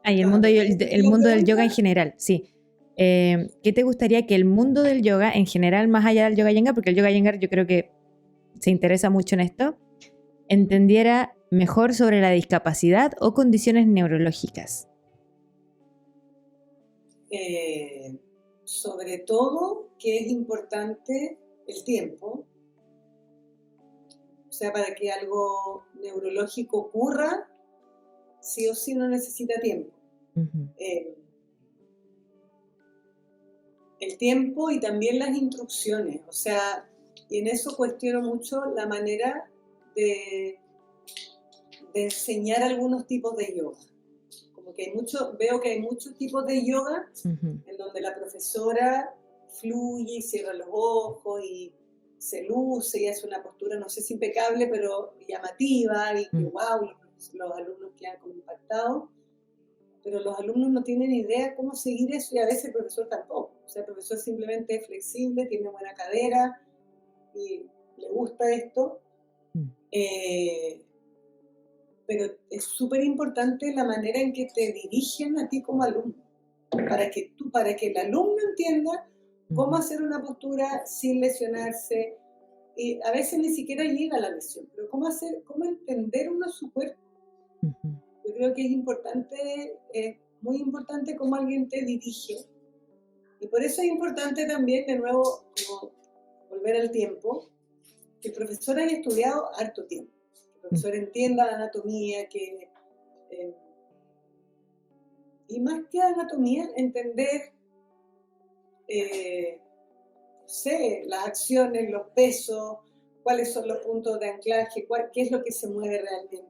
Y Ah, ¿me puedes el repetir la mundo del yoga en pregunta? general, sí. ¿Qué te gustaría que el mundo del yoga en general, más allá del yoga Iyengar, porque el yoga Iyengar yo creo que se interesa mucho en esto, entendiera mejor sobre la discapacidad o condiciones neurológicas? Sobre todo que es importante el tiempo, o sea, para que algo neurológico ocurra, sí o sí uno necesita tiempo. Ujú. Eh, el tiempo y también las instrucciones, o sea, y en eso cuestiono mucho la manera de, de enseñar algunos tipos de yoga. Como que veo que hay muchos tipos de yoga Ujú. en donde la profesora fluye y cierra los ojos y se luce y hace una postura, no sé si impecable, pero llamativa y que Mm. wow, los alumnos quedan como impactados, pero los alumnos no tienen idea cómo seguir eso y a veces el profesor tampoco. O sea, el profesor simplemente es flexible, tiene buena cadera y le gusta esto, Mm. eh, pero es súper importante la manera en que te dirigen a ti como alumno, para que el alumno entienda cómo Ujú. hacer una postura sin lesionarse. Y a veces ni siquiera llega a la lesión, pero cómo entender uno su cuerpo. Ujú. Yo creo que es importante, muy importante cómo alguien te dirige. Y por eso es importante también, de nuevo, como volver al tiempo, que el profesor haya estudiado harto tiempo. Que el Mm. profesor entienda la anatomía, eh, y más que anatomía, entender, no sé, las acciones, los pesos, cuáles son los puntos de anclaje, qué es lo que se mueve realmente.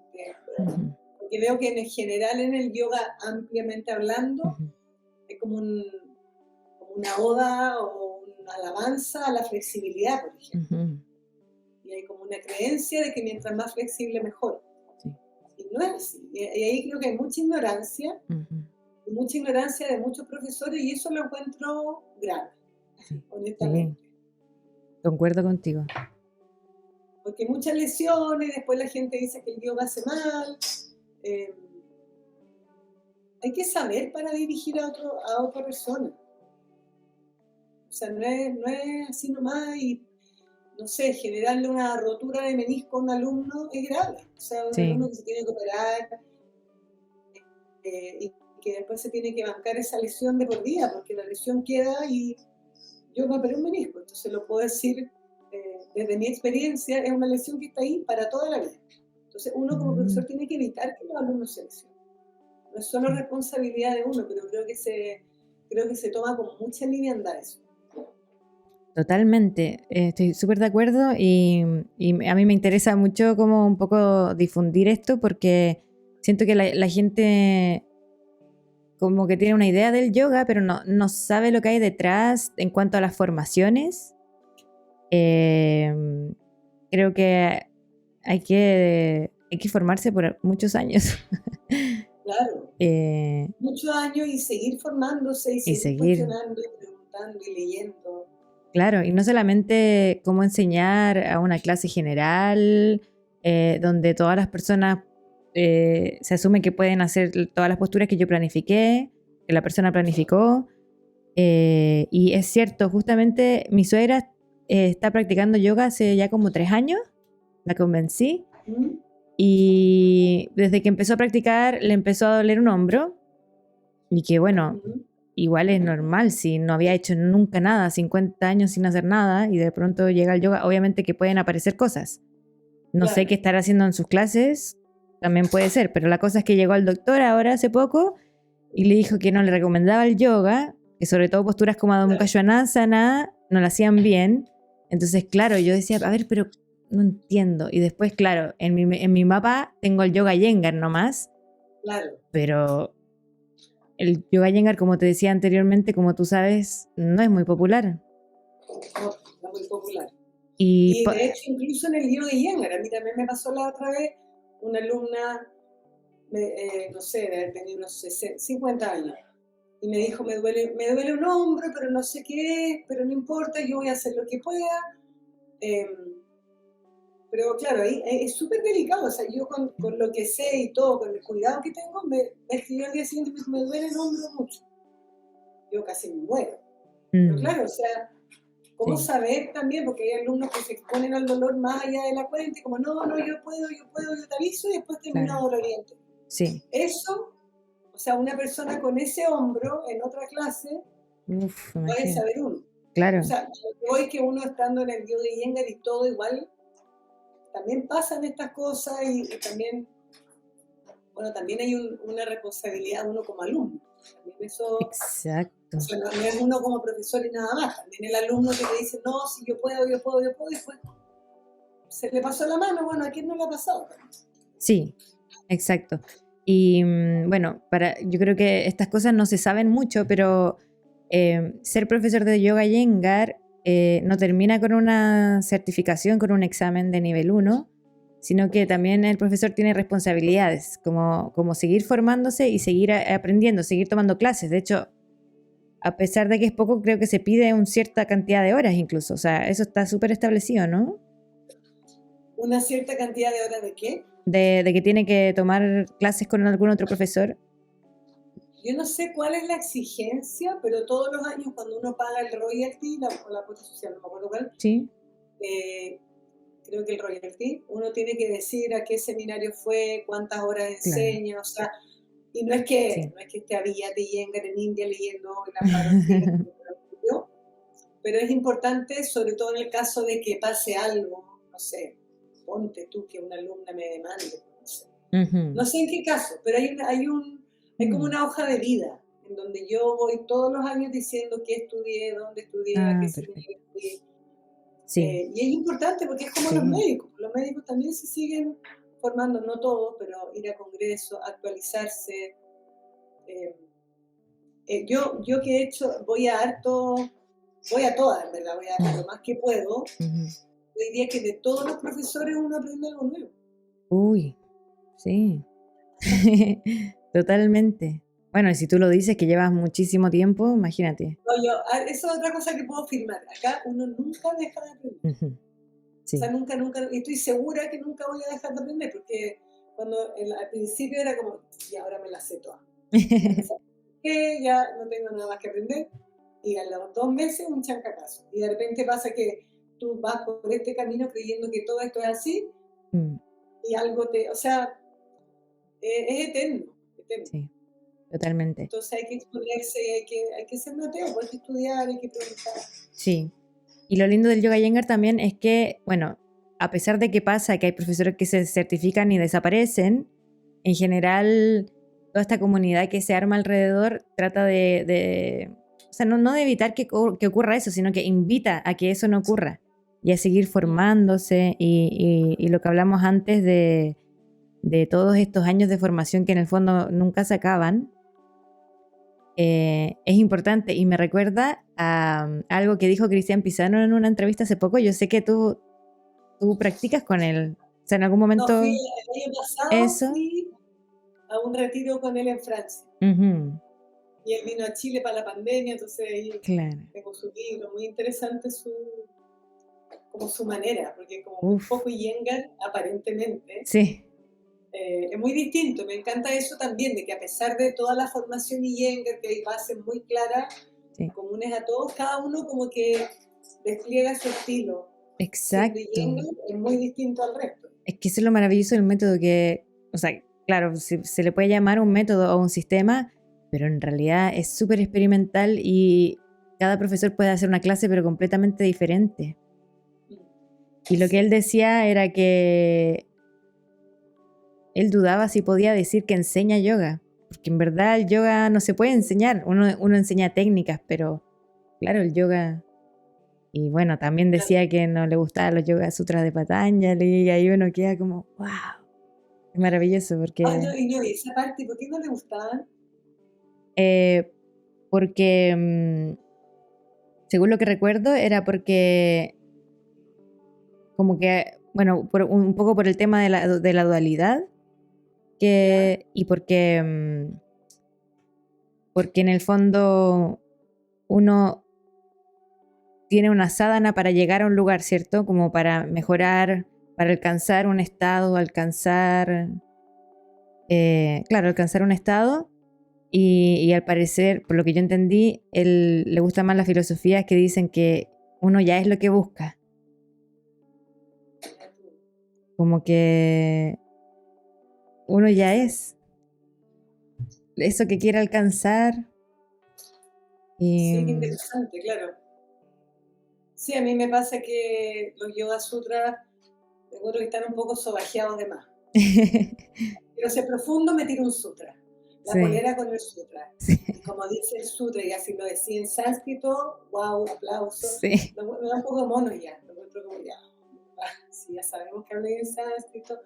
Ujú. Porque veo que en general en el yoga, ampliamente hablando, Ujú. es como una oda o una alabanza a la flexibilidad, por ejemplo. Ujú. Y hay como una creencia de que mientras más flexible, mejor. Sí. Y no es así. Y ahí creo que hay Ujú. mucha ignorancia de muchos profesores, y eso lo encuentro grave, Sí. Sí, honestamente. concuerdo contigo. Porque muchas lesiones, después la gente dice que el yoga hace mal. eh, Hay que saber para dirigir a otra persona. O sea, no es así nomás y, no sé, generarle una rotura de menisco a un alumno es grave. O sea, un Sí. alumno que se tiene que operar, y que después se tiene que bancar esa lesión de por vida, porque la lesión queda y yo me operé un menisco, entonces lo puedo decir, desde mi experiencia, es una lesión que está ahí para toda la vida. Entonces uno como Mm. profesor tiene que evitar que los alumnos se lesionen. No es solo Sí. responsabilidad de uno, pero creo que se toma con mucha liviandad eso. Totalmente, estoy súper de acuerdo y a mí me interesa mucho como un poco difundir esto porque siento que la gente como que tiene una idea del yoga, pero no sabe lo que hay detrás en cuanto a las formaciones. Eh, Creo que hay que formarse por muchos años. Claro, muchos años y seguir formándose y Y seguir seguir, cuestionando y preguntando y leyendo. claro, y no solamente cómo enseñar a una clase general, donde todas las personas se asume que pueden hacer todas las posturas que yo planifiqué, que la persona planificó. Y es cierto, justamente mi suegra está practicando yoga hace ya como 3 años, la convencí, ¿Mm? y desde que empezó a practicar le empezó a doler un hombro, y que bueno, Ujú. igual es normal si no había hecho nunca nada, 50 años sin hacer nada, y de pronto llega el yoga, obviamente que pueden aparecer cosas. No sé qué Claro, estará haciendo en sus clases, también puede ser, pero la cosa es que llegó al doctor ahora hace poco y le dijo que no le recomendaba el yoga, que sobre todo posturas como Adho Mukha claro, Svanasana no la hacían bien. Entonces, claro, yo decía, a ver, pero no entiendo. Y después, claro, en mi mapa tengo el yoga Iyengar nomás, claro. pero el yoga Iyengar, como te decía anteriormente, como tú sabes, no es muy popular. No, está muy popular. Y Y de hecho, incluso en el yoga Iyengar, a mí también me pasó la otra vez, una alumna, no sé, de haber tenido unos 50 años, y me dijo, me duele un hombro, pero no sé qué es, pero no importa, yo voy a hacer lo que pueda. Eh, pero claro, ahí es súper delicado, o sea, yo con lo que sé y todo, con el cuidado que tengo, me escribió al día siguiente y me dijo, me duele el hombro mucho. Yo casi me muero. Pero mm, claro, o sea, ¿cómo sí, saber también? Porque hay alumnos que se exponen al dolor más allá de la cuenta y como, no, no, yo te aviso y después termino claro, doloriente. sí. Eso, o sea, una persona con ese hombro en otra clase, Uf, puede imagínate. saber uno. O Claro, sea, hoy que uno estando en el yoga y Iyengar y todo igual, también pasan estas cosas y también, bueno, también hay una responsabilidad uno como alumno. También eso, o exacto. sea, no es uno como profesor y nada más, también el alumno que te dice, no, si yo puedo, y después se le pasó la mano, bueno, ¿a quién no le ha pasado? Sí, exacto. Y bueno, yo creo que estas cosas no se saben mucho, pero ser profesor de yoga Iyengar no termina con una certificación, con un examen de nivel 1, sino que también el profesor tiene responsabilidades, como seguir formándose y seguir aprendiendo, seguir tomando clases. De hecho, a pesar de que es poco, creo que se pide una cierta cantidad de horas incluso. O sea, eso está súper establecido, ¿no? Una cierta cantidad de horas de qué. De que tiene que tomar clases con algún otro profesor. Yo no sé cuál es la exigencia, pero todos los años cuando uno paga el royalty o la cuota social, no me acuerdo cuál, Sí, eh, creo que el royalty, uno tiene que decir a qué seminario fue, cuántas horas claro, enseña, o sea, y no es que, sí. no es que esté a Villate Iyengar en India leyendo el Amparo Phillips, pero es importante, sobre todo en el caso de que pase algo, no sé, ponte tú que una alumna me demande, no sé. Ujú. No sé en qué caso, pero hay como Mm. una hoja de vida en donde yo voy todos los años diciendo qué estudié, dónde estudié, a qué Ah, seminario perfecto. fui. Sí, Y es importante porque es como sí, los médicos también se siguen formando, no todos, pero ir a congresos, actualizarse. eh, yo que he hecho, voy a todas, en verdad, voy a lo más que puedo. ujú. Yo diría que de todos los profesores uno aprende algo nuevo. Uy, sí. Totalmente. Bueno, y si tú lo dices que llevas muchísimo tiempo, imagínate. No, eso es otra cosa que puedo afirmar. Acá uno nunca deja de aprender. Ujú. O sea, Sí, nunca, nunca, y estoy segura que nunca voy a dejar de aprender, porque cuando al principio era como, y ahora me la sé toda. Ya no sé qué, ya no tengo nada más que aprender, y a los 2 meses un chancacazo. Y de repente pasa que tú vas por este camino creyendo que todo esto es así, mm, y algo o sea, es eterno, eterno. sí, totalmente. Entonces hay que exponerse, y hay que ser Mateo, hay que estudiar, hay que preguntar. Sí. Y lo lindo del yoga Iyengar también es que, bueno, a pesar de que pasa que hay profesores que se certifican y desaparecen, en general toda esta comunidad que se arma alrededor trata o sea, no de evitar que ocurra eso, sino que invita a que eso no ocurra y a seguir formándose y lo que hablamos antes de todos estos años de formación que en el fondo nunca se acaban. Es importante y me recuerda a algo que dijo Cristian Pizano en una entrevista hace poco. Yo sé que tú practicas con él. O sea, en algún No, momento el año pasado eso. fui a un retiro con él en Francia. Ujú, Y él vino a Chile para la pandemia, entonces ahí claro. tengo su libro, muy interesante como su manera, porque como muy Uf, poco Iyengar, aparentemente, sí, es muy distinto. Me encanta eso también, de que a pesar de toda la formación Iyengar, que hay bases muy claras, sí, comunes a todos, cada uno como que despliega su estilo. Siendo exacto. Iyengar es muy distinto al resto. Es que eso es lo maravilloso del método que, o sea, claro, se le puede llamar un método o un sistema, pero en realidad es súper experimental y cada profesor puede hacer una clase pero completamente diferente. Y lo que él Sí, decía era que él dudaba si podía decir que enseña yoga, porque en verdad el yoga no se puede enseñar, uno enseña técnicas, pero claro, el yoga. Y bueno, también claro. decía que no le gustaban los Yoga Sutras de Patanjali y ahí uno queda como, wow, es maravilloso Ay, porque, no, y no, y esa parte, ¿por qué no le gustaban? eh, porque según lo que recuerdo era porque como que, bueno, un poco por el tema de la dualidad ¿Ya? y porque, porque en el fondo uno tiene una sadhana para llegar a un lugar, ¿cierto? Como para mejorar, para alcanzar un estado, claro, alcanzar un estado. Y al parecer, por lo que yo entendí, él le gustan más las filosofías que dicen que uno ya es lo que busca. Como que uno ya es eso que quiere alcanzar. Y Sí, qué interesante, claro. Sí, a mí me pasa que los Yoga Sutras, seguro que están un poco sobajeados de más. Quiero ser profundo, me tiro un sutra. La sí, polera con el sutra. sí, Y como dice el sutra, y así lo decía en sánscrito, wow, aplauso. sí, Me da un poco mono ya. Lo encuentro como ya. Sí, ya sabemos que hablé en sánscrito.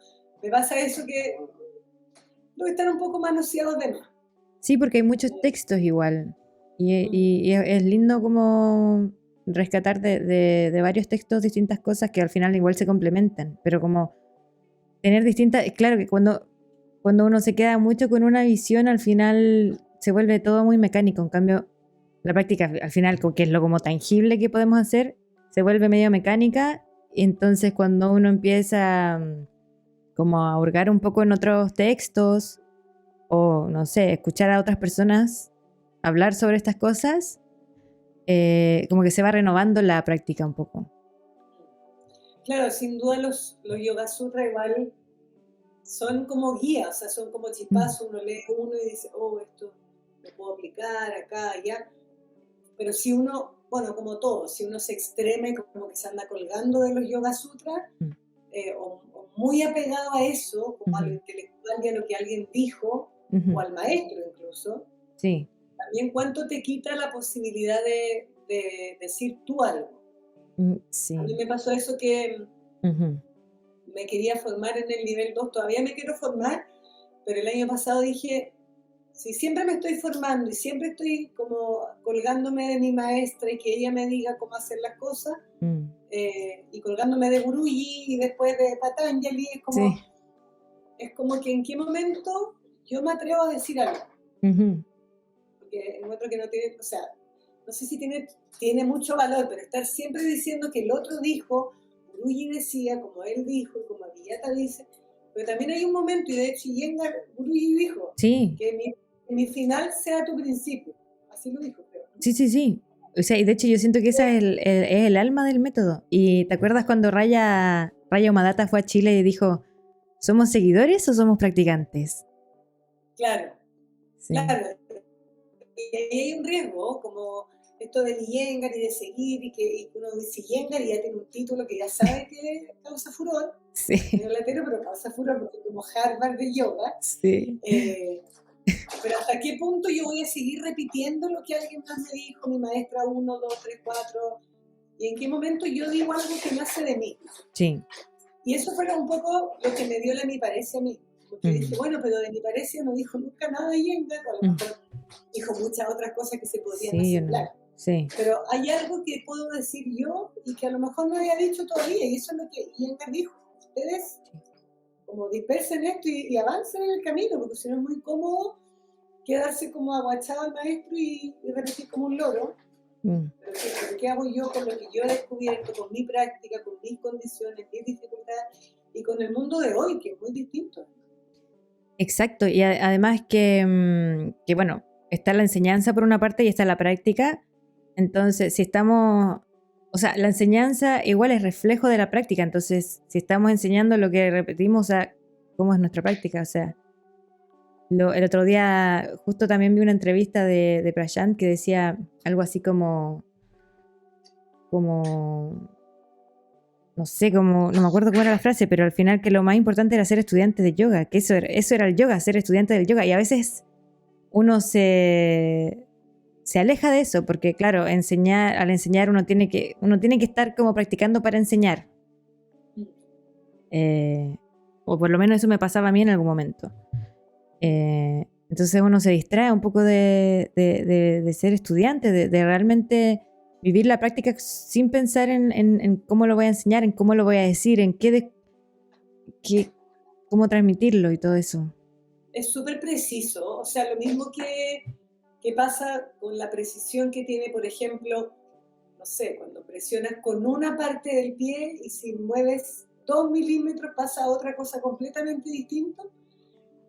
Me pasa eso que creo que están un poco manoseados de más. sí, porque hay muchos textos igual. Mm, Y es lindo como rescatar de varios textos distintas cosas que al final igual se complementan. Pero como tener distintas, claro que cuando uno se queda mucho con una visión, al final se vuelve todo muy mecánico. En cambio, la práctica, al final, que es lo como tangible que podemos hacer, se vuelve medio mecánica. Y entonces, cuando uno empieza como a hurgar un poco en otros textos, o no sé, escuchar a otras personas hablar sobre estas cosas, como que se va renovando la práctica un poco. claro, sin duda los Yoga Sutras igual son como guías, o sea, son como Mm, chispazos, uno lee uno y dice, oh, esto lo puedo aplicar acá, allá. Pero si uno, bueno, como todo, si uno se extreme, como que se anda colgando de los Yoga Sutras, mm, o muy apegado a eso, como a lo ujú, intelectual y a lo que alguien dijo, o ujú. al maestro incluso, Sí. también cuánto te quita la posibilidad de decir tú algo. A mí Sí. me pasó eso que Ujú. me quería formar en el nivel 2, todavía me quiero formar, pero el año pasado dije, si siempre me estoy formando y siempre estoy como colgándome de mi maestra y que ella me diga cómo hacer las cosas, Mm. y colgándome de Guruji y después de Patanjali, Sí. es como que en qué momento yo me atrevo a decir algo, Ujú. porque encuentro que no tiene, o sea, no sé si tiene mucho valor, pero estar siempre diciendo que el otro dijo, Guruji decía, como él dijo, y como Abhiyata dice, pero también hay un momento, y de hecho Iyengar Guruji dijo, Sí, que mi final sea tu principio, así lo dijo, creo, ¿no? sí, sí, sí. O sea, y de hecho yo siento que esa es el alma del método. ¿Y te acuerdas cuando Raya Umadata fue a Chile y dijo, ¿somos seguidores o somos practicantes? Claro, Sí, claro, y ahí hay un riesgo, como esto del Iyengar y de seguir, y que uno dice Iyengar y ya tiene un título que ya sabe que causa furor, sí, medio latero, pero causa furor porque es como Harvard de yoga. sí, Eh, pero hasta qué punto yo voy a seguir repitiendo lo que alguien más me dijo, mi maestra uno 2 3 4 y en qué momento yo digo algo que nace de mí. sí. Y eso fue un poco lo que me dio la mi parecia a mí. Porque dije, Mm, bueno, pero de mi parecia no dijo nunca nada de Iyengar, o a lo mm. mejor dijo muchas otras cosas que se podrían Sí, yo asimilar. no. Sí, Pero hay algo que puedo decir yo y que a lo mejor no había dicho todavía, y eso es lo que Iyengar dijo. Ustedes como dispersen esto y avancen en el camino, porque si no es muy cómodo quedarse como aguachado al maestro y repetir como un loro. Pero ¿qué hago yo con lo que yo he descubierto, con mi práctica, con mis condiciones, mis dificultades y con el mundo de hoy, que es muy distinto? Exacto, y además que bueno, está la enseñanza por una parte y está la práctica. Entonces, si estamos, o sea, la enseñanza igual es reflejo de la práctica. Entonces, si estamos enseñando lo que repetimos, o sea, ¿cómo es nuestra práctica? O sea, el otro día justo también vi una entrevista de Prashant que decía algo así como, no sé, no me acuerdo cómo era la frase, pero al final que lo más importante era ser estudiante de yoga, que eso era el yoga, ser estudiante del yoga. Y a veces uno se aleja de eso, porque claro, al enseñar uno tiene que estar como practicando para enseñar. O por lo menos eso me pasaba a mí en algún momento. Entonces uno se distrae un poco de ser estudiante, de realmente vivir la práctica sin pensar en cómo lo voy a enseñar, en cómo lo voy a decir, en cómo transmitirlo y todo eso. Es súper preciso, o sea, lo mismo que pasa con la precisión que tiene, por ejemplo, no sé, cuando presionas con una parte del pie y si mueves 2 milímetros pasa otra cosa completamente distinta.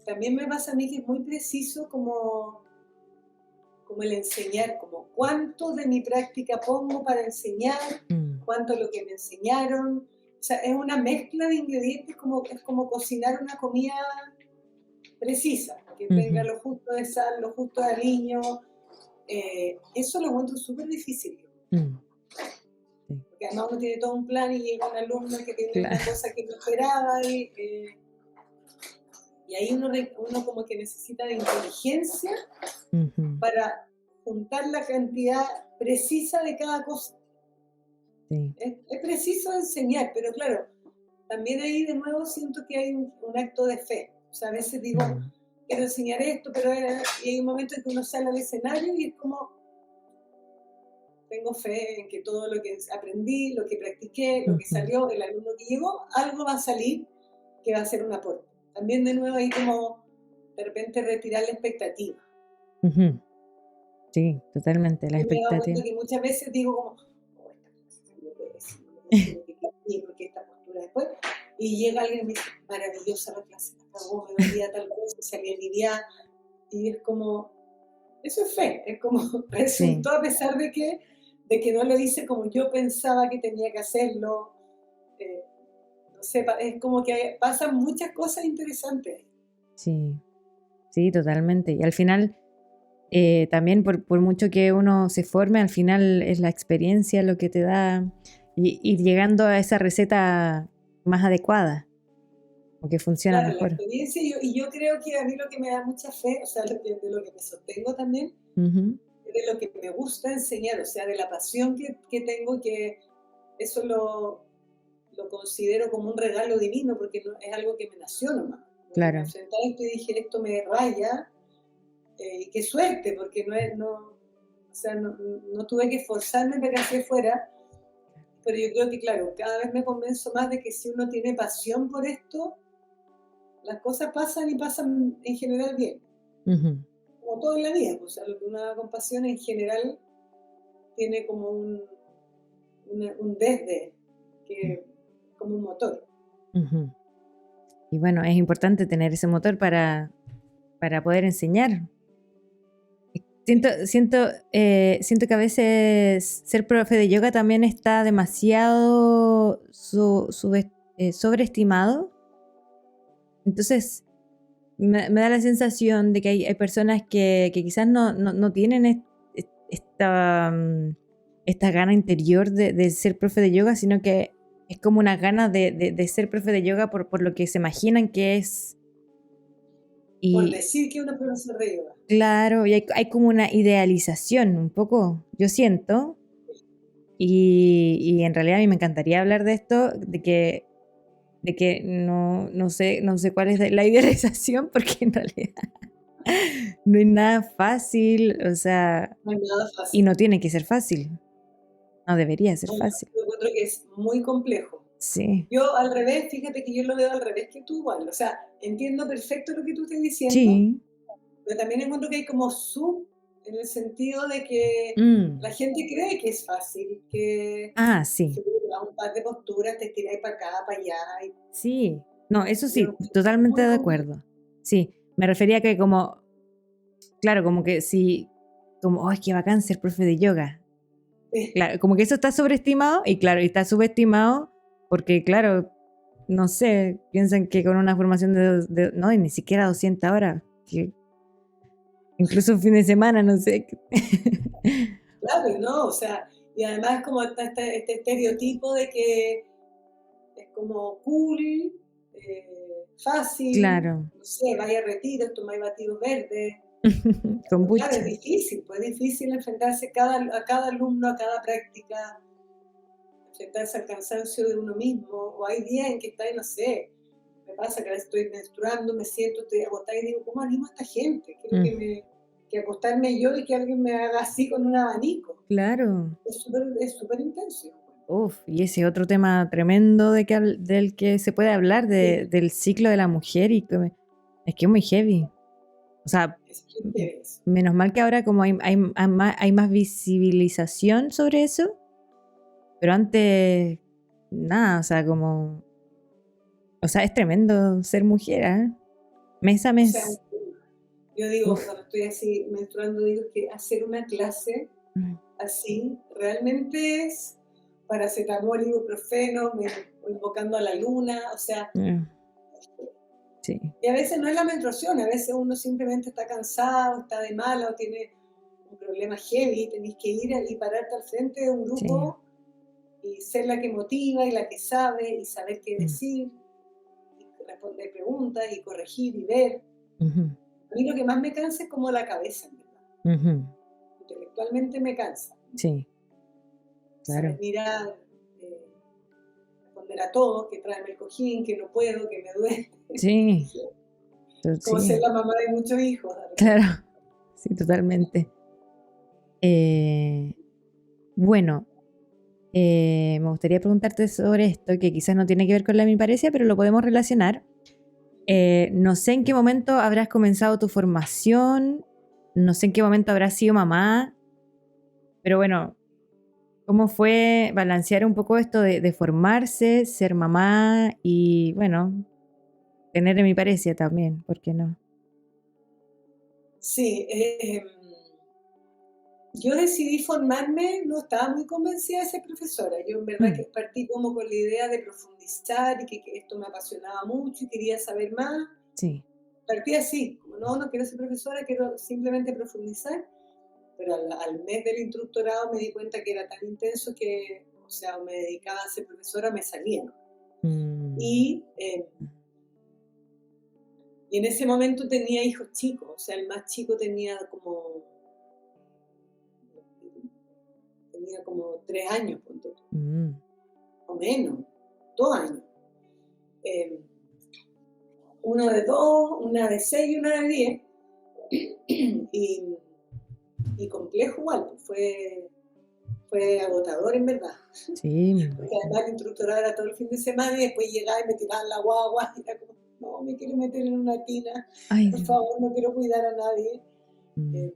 También me pasa a mí que es muy preciso como el enseñar, como cuánto de mi práctica pongo para enseñar, cuánto lo que me enseñaron. O sea, es una mezcla de ingredientes, es como cocinar una comida precisa, que tenga lo justo de sal, lo justo de aliño. Eso lo encuentro súper difícil. Porque además uno tiene todo un plan y llega un alumno que tiene una cosa que no esperaba y ahí uno como que necesita de inteligencia para juntar la cantidad precisa de cada cosa. Sí. Es preciso enseñar, pero claro, también ahí de nuevo siento que hay un acto de fe. O sea, a veces digo, quiero enseñar esto, y hay un momento en que uno sale al escenario y es como, tengo fe en que todo lo que aprendí, lo que practiqué, lo que salió, el alumno que llegó, algo va a salir que va a ser un aporte. También de nuevo ahí como de repente retirar la expectativa. Sí, totalmente, la expectativa. Me he dado cuenta que muchas veces digo como, esta clase salió pésimo, porque esta postura después, y llega alguien y me dice, maravillosa la clase, me acabó, me dolía tal cosa, salí aliviada, y es como, eso es fe, es como, resultó a pesar de que no lo hice como yo pensaba que tenía que hacerlo, no sé, es como que pasan muchas cosas interesantes. Sí, totalmente, y al final, también por mucho que uno se forme, al final es la experiencia lo que te da ir llegando a esa receta más adecuada o que funciona mejor. La experiencia y yo creo que a mí lo que me da mucha fe, o sea, de lo que me sostengo también, de lo que me gusta enseñar, o sea, de la pasión que tengo, que eso lo considero como un regalo divino porque no, es algo que me nació nomás. Claro. Me senté y dije, esto me raya, y qué suerte, porque no tuve que esforzarme para que así fuera, pero yo creo que, claro, cada vez me convenzo más de que si uno tiene pasión por esto, las cosas pasan y pasan en general bien. Como todo en la vida, o sea, lo que uno haga con pasión en general tiene como un desde, que como un motor. Y bueno, es importante tener ese motor para poder enseñar. Siento que a veces ser profe de yoga también está demasiado sobreestimado. Entonces, me da la sensación de que hay personas que quizás no tienen esta gana interior de ser profe de yoga, sino que es como una gana de ser profe de yoga por lo que se imaginan que es. Por decir que una profesora de yoga. Claro, y hay como una idealización un poco, yo siento, y en realidad a mí me encantaría hablar de esto, de que no sé cuál es la idealización, porque en realidad no es nada fácil, o sea, no es nada fácil. Y no tiene que ser fácil, no debería ser fácil. Yo encuentro que es muy complejo. Sí, Yo al revés, fíjate que yo lo veo al revés que tú igual. O sea, entiendo perfecto lo que tú estás diciendo, sí. pero también encuentro que hay como en el sentido de que Mm. la gente cree que es fácil, que Ah, sí, se da un par de posturas, te estiráis para acá, para allá. Y sí. No, eso yo sí, encuentro que es totalmente muy de complejo. acuerdo. Sí, me refería a que como, claro, como que si, como, ¡ay, qué bacán ser profe de yoga! Claro, como que eso está sobreestimado y claro, y está subestimado porque, claro, no sé, piensan que con una formación no, y ni siquiera 200 horas, que incluso un fin de semana, no sé. Claro, y no, o sea, y además como está este estereotipo de que es como cool, fácil, Claro, no sé, vaya a retiros, tomáis batidos verdes. Pero claro, es kombucha. difícil, pues es difícil enfrentarse a cada alumno, a cada práctica, enfrentarse al cansancio de uno mismo. O hay días en que está, no sé, me pasa que a veces estoy menstruando, me siento, estoy agotada y digo, ¿cómo animo a esta gente? Quiero Mm, que acostarme yo y que alguien me haga así con un abanico. claro. Es súper intenso. Uf, y ese otro tema tremendo del que se puede hablar, Sí, del ciclo de la mujer, es que es muy heavy. O sea, es que es. menos mal que ahora como hay más visibilización sobre eso, pero antes, nada, o sea, como, o sea, es tremendo ser mujer, ¿eh? Mes a O sea, mes. yo digo, Uf. cuando estoy así menstruando, digo que hacer una clase Mm, así realmente es paracetamol, ibuprofeno, o invocando a la luna, o sea, mm, sí, y a veces no es la menstruación, a veces uno simplemente está cansado, está de mala o tiene un problema heavy, tenés que ir y pararte al frente de un sí. grupo y ser la que motiva y la que sabe y saber qué Mm, decir y responder preguntas y corregir y ver. ujú, A mí lo que más me cansa es como la cabeza, en verdad. ujú, Intelectualmente me cansa. sí, Saber claro. mirar, responder a todo, que tráeme el cojín, que no puedo, que me duele. Sí, Como ser sí, la mamá de muchos hijos de claro. repente. Sí, totalmente. Eh, bueno, me gustaría preguntarte sobre esto, que quizás no tiene que ver con la mi parecia, pero lo podemos relacionar. No sé en qué momento habrás comenzado tu formación, no sé en qué momento habrás sido mamá, pero bueno, ¿cómo fue balancear un poco esto de formarse, ser mamá y, bueno, tener en mi parecia también? ¿Por qué no? Sí, yo decidí formarme, no estaba muy convencida de ser profesora. Yo en verdad Mm, que partí como con la idea de profundizar y que esto me apasionaba mucho y quería saber más. sí. Partí así, como no, no quiero ser profesora, quiero simplemente profundizar. Pero al mes del instructorado me di cuenta que era tan intenso que, o sea, o me dedicaba a ser profesora, me salía, ¿no? Mm, Y, y en ese momento tenía hijos chicos, o sea, el más chico tenía como 3 años, ponte tú, mm, o menos, 2 años. Eh, uno de 2, una de 6 y una de 10. Y, y complejo igual, pues fue agotador en verdad. sí, me Porque imagino. además el instructor era todo el fin de semana y después llegaba y me tiraban la guagua. Y era como, no, me quiero meter en una tina, Ay, por Dios. favor, no quiero cuidar a nadie. Mm, Eh,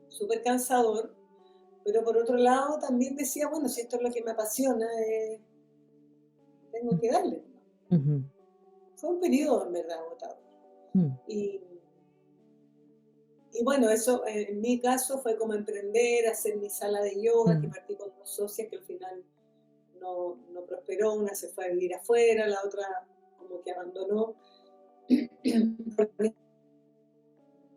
Súper cansador, pero por otro lado también decía, bueno, si esto es lo que me apasiona, tengo mm, que darle. ujú, Fue un periodo en verdad agotador. mm, Y, y bueno, eso en mi caso fue como emprender, hacer mi sala de yoga, que mm. partí con 2 socias que al final no prosperó, una se fue a vivir afuera, la otra como que abandonó por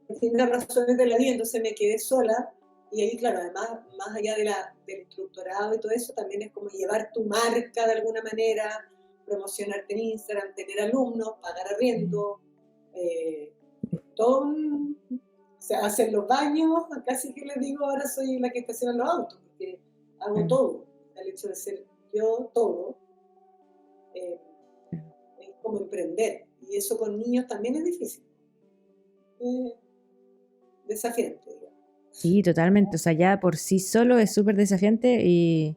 distintas razones de la vida, entonces me quedé sola y ahí, claro, además, más allá del instructorado y todo eso, también es como llevar tu marca de alguna manera, promocionarte en Instagram, tener alumnos, pagar Sí. arriendo, todo o sea, hacer los baños, casi que les digo, ahora soy la que estaciona los autos, porque hago Mm, todo, el hecho de ser yo todo, eh, mm. es como emprender, y eso con niños también es difícil, eh, desafiante, digamos. Sí, totalmente. O sea, ya por sí solo es súper desafiante y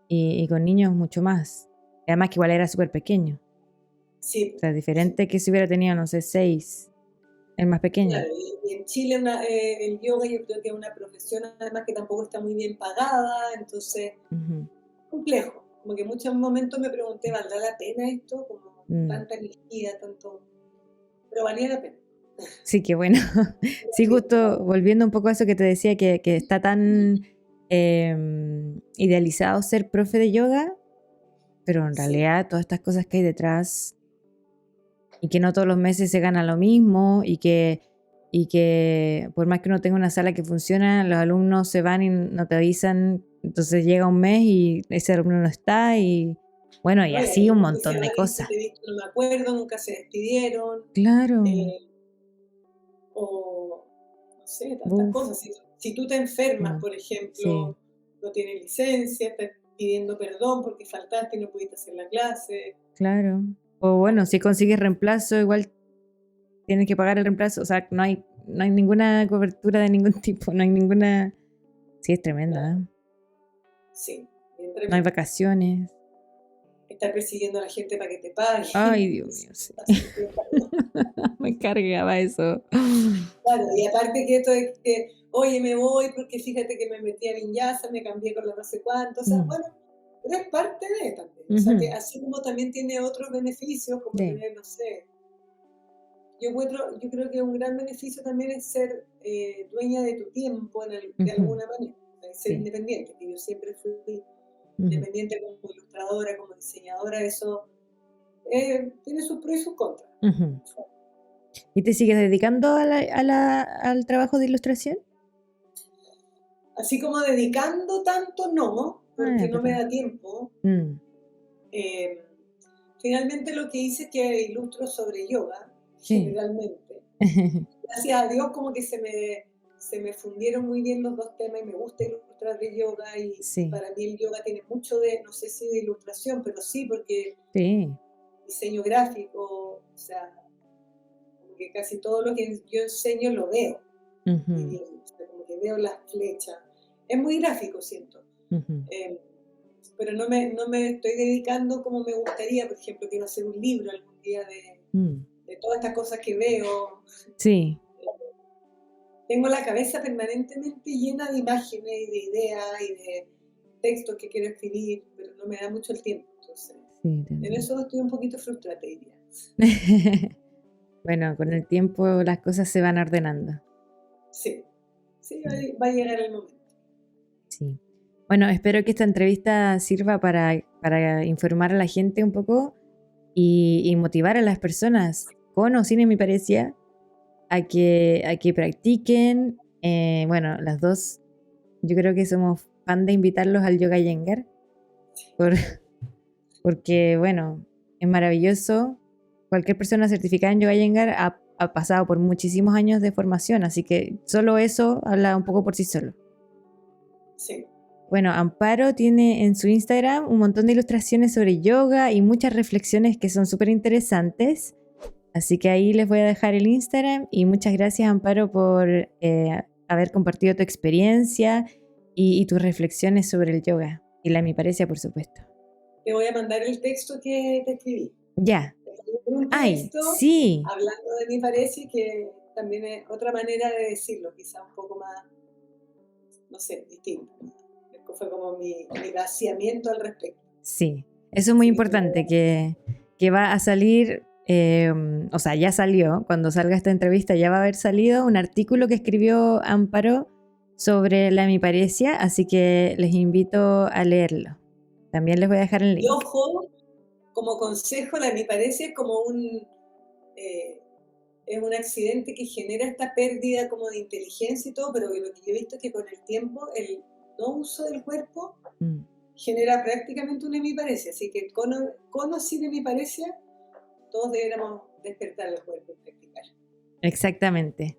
y con niños mucho más. Además que igual era súper pequeño. Sí. O sea, diferente que si hubiera tenido, no sé, 6, el más pequeño. Claro, y en Chile el yoga yo creo que es una profesión además que tampoco está muy bien pagada, entonces complejo. Como que en muchos momentos me pregunté, ¿valdrá la pena esto? Como tanta energía, tanto... Pero valía la pena. Sí, qué bueno. Sí, justo volviendo un poco a eso que te decía, que está tan idealizado ser profe de yoga, pero en realidad todas estas cosas que hay detrás y que no todos los meses se gana lo mismo y que por más que uno tenga una sala que funciona, los alumnos se van y no te avisan, entonces llega un mes y ese alumno no está y bueno, y así un montón de cosas. No me acuerdo, nunca se despidieron. Claro. O no sé, tantas cosas. Si tú te enfermas, por ejemplo, no tienes licencia, estás pidiendo perdón porque faltaste y no pudiste hacer la clase. Claro. O bueno, si consigues reemplazo, igual tienes que pagar el reemplazo. O sea, no hay ninguna cobertura de ningún tipo, no hay ninguna... Sí, es tremenda. Claro. Sí, bien tremenda. No hay vacaciones. Estar persiguiendo a la gente para que te pague. Ay, Dios mío, sí. Me cargaba eso. Claro, y aparte que esto de que, oye, me voy porque fíjate que me metí a Vinyasa, me cambié con la no sé cuánto, o sea, bueno, pero es parte de también. O sea, que así como también tiene otros beneficios, como tener, no sé, yo creo que un gran beneficio también es ser dueña de tu tiempo de alguna manera, ser independiente, que yo siempre fui independiente como ilustradora, como diseñadora, eso tiene sus pros y sus contras. ¿Y te sigues dedicando al trabajo de ilustración? Así como dedicando tanto, no, porque no me da tiempo. Finalmente lo que hice es que ilustro sobre yoga, generalmente. Gracias a Dios como que se me fundieron muy bien los dos temas y me gusta ilustrar de yoga y para mí el yoga tiene mucho de, no sé si de ilustración, pero sí, porque diseño gráfico, o sea, como que casi todo lo que yo enseño lo veo. Y, o sea, como que veo las flechas. Es muy gráfico, siento. Pero no me estoy dedicando como me gustaría. Por ejemplo, quiero hacer un libro algún día de todas estas cosas que veo. Sí. Tengo la cabeza permanentemente llena de imágenes y de ideas y de textos que quiero escribir, pero no me da mucho el tiempo. Entonces, en eso estoy un poquito frustrada, te diría. Bueno, con el tiempo las cosas se van ordenando. Sí, va a llegar el momento. Sí. Bueno, espero que esta entrevista sirva para informar a la gente un poco y motivar a las personas con o sin hemiparesia a que practiquen. Bueno, las dos, yo creo que somos fan de invitarlos al Yoga Iyengar porque, bueno, es maravilloso. Cualquier persona certificada en Yoga Iyengar ha pasado por muchísimos años de formación, así que solo eso habla un poco por sí solo. Sí. Bueno, Amparo tiene en su Instagram un montón de ilustraciones sobre yoga y muchas reflexiones que son súper interesantes. Así que ahí les voy a dejar el Instagram y muchas gracias, Amparo, por haber compartido tu experiencia y tus reflexiones sobre el yoga y la hemiparesia, por supuesto. Te voy a mandar el texto que te escribí. Ya. Un texto, sí. hablando de hemiparesia, que también es otra manera de decirlo, quizá un poco más, no sé, distinto. Fue como mi vaciamiento al respecto. Sí, eso es muy importante, que va a salir, o sea, ya salió, cuando salga esta entrevista ya va a haber salido un artículo que escribió Amparo sobre la hemiparesia, así que les invito a leerlo. También les voy a dejar el link. Y ojo, como consejo, la hemiparesia es como es un accidente que genera esta pérdida como de inteligencia y todo, pero lo que yo he visto es que con el tiempo el no uso del cuerpo genera prácticamente una hemiparesia, así que con o sin hemiparesia todos deberíamos despertar el cuerpo y practicar. Exactamente.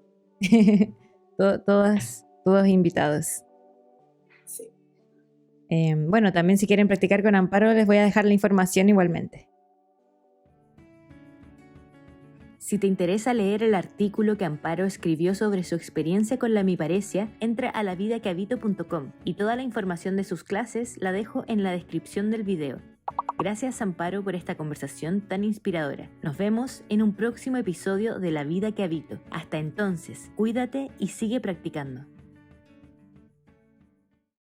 Todos invitados. Sí. Bueno, también si quieren practicar con Amparo les voy a dejar la información igualmente. Si te interesa leer el artículo que Amparo escribió sobre su experiencia con la hemiparesia, entra a lavidaquehabito.com y toda la información de sus clases la dejo en la descripción del video. Gracias, Amparo, por esta conversación tan inspiradora. Nos vemos en un próximo episodio de La Vida que Habito. Hasta entonces, cuídate y sigue practicando.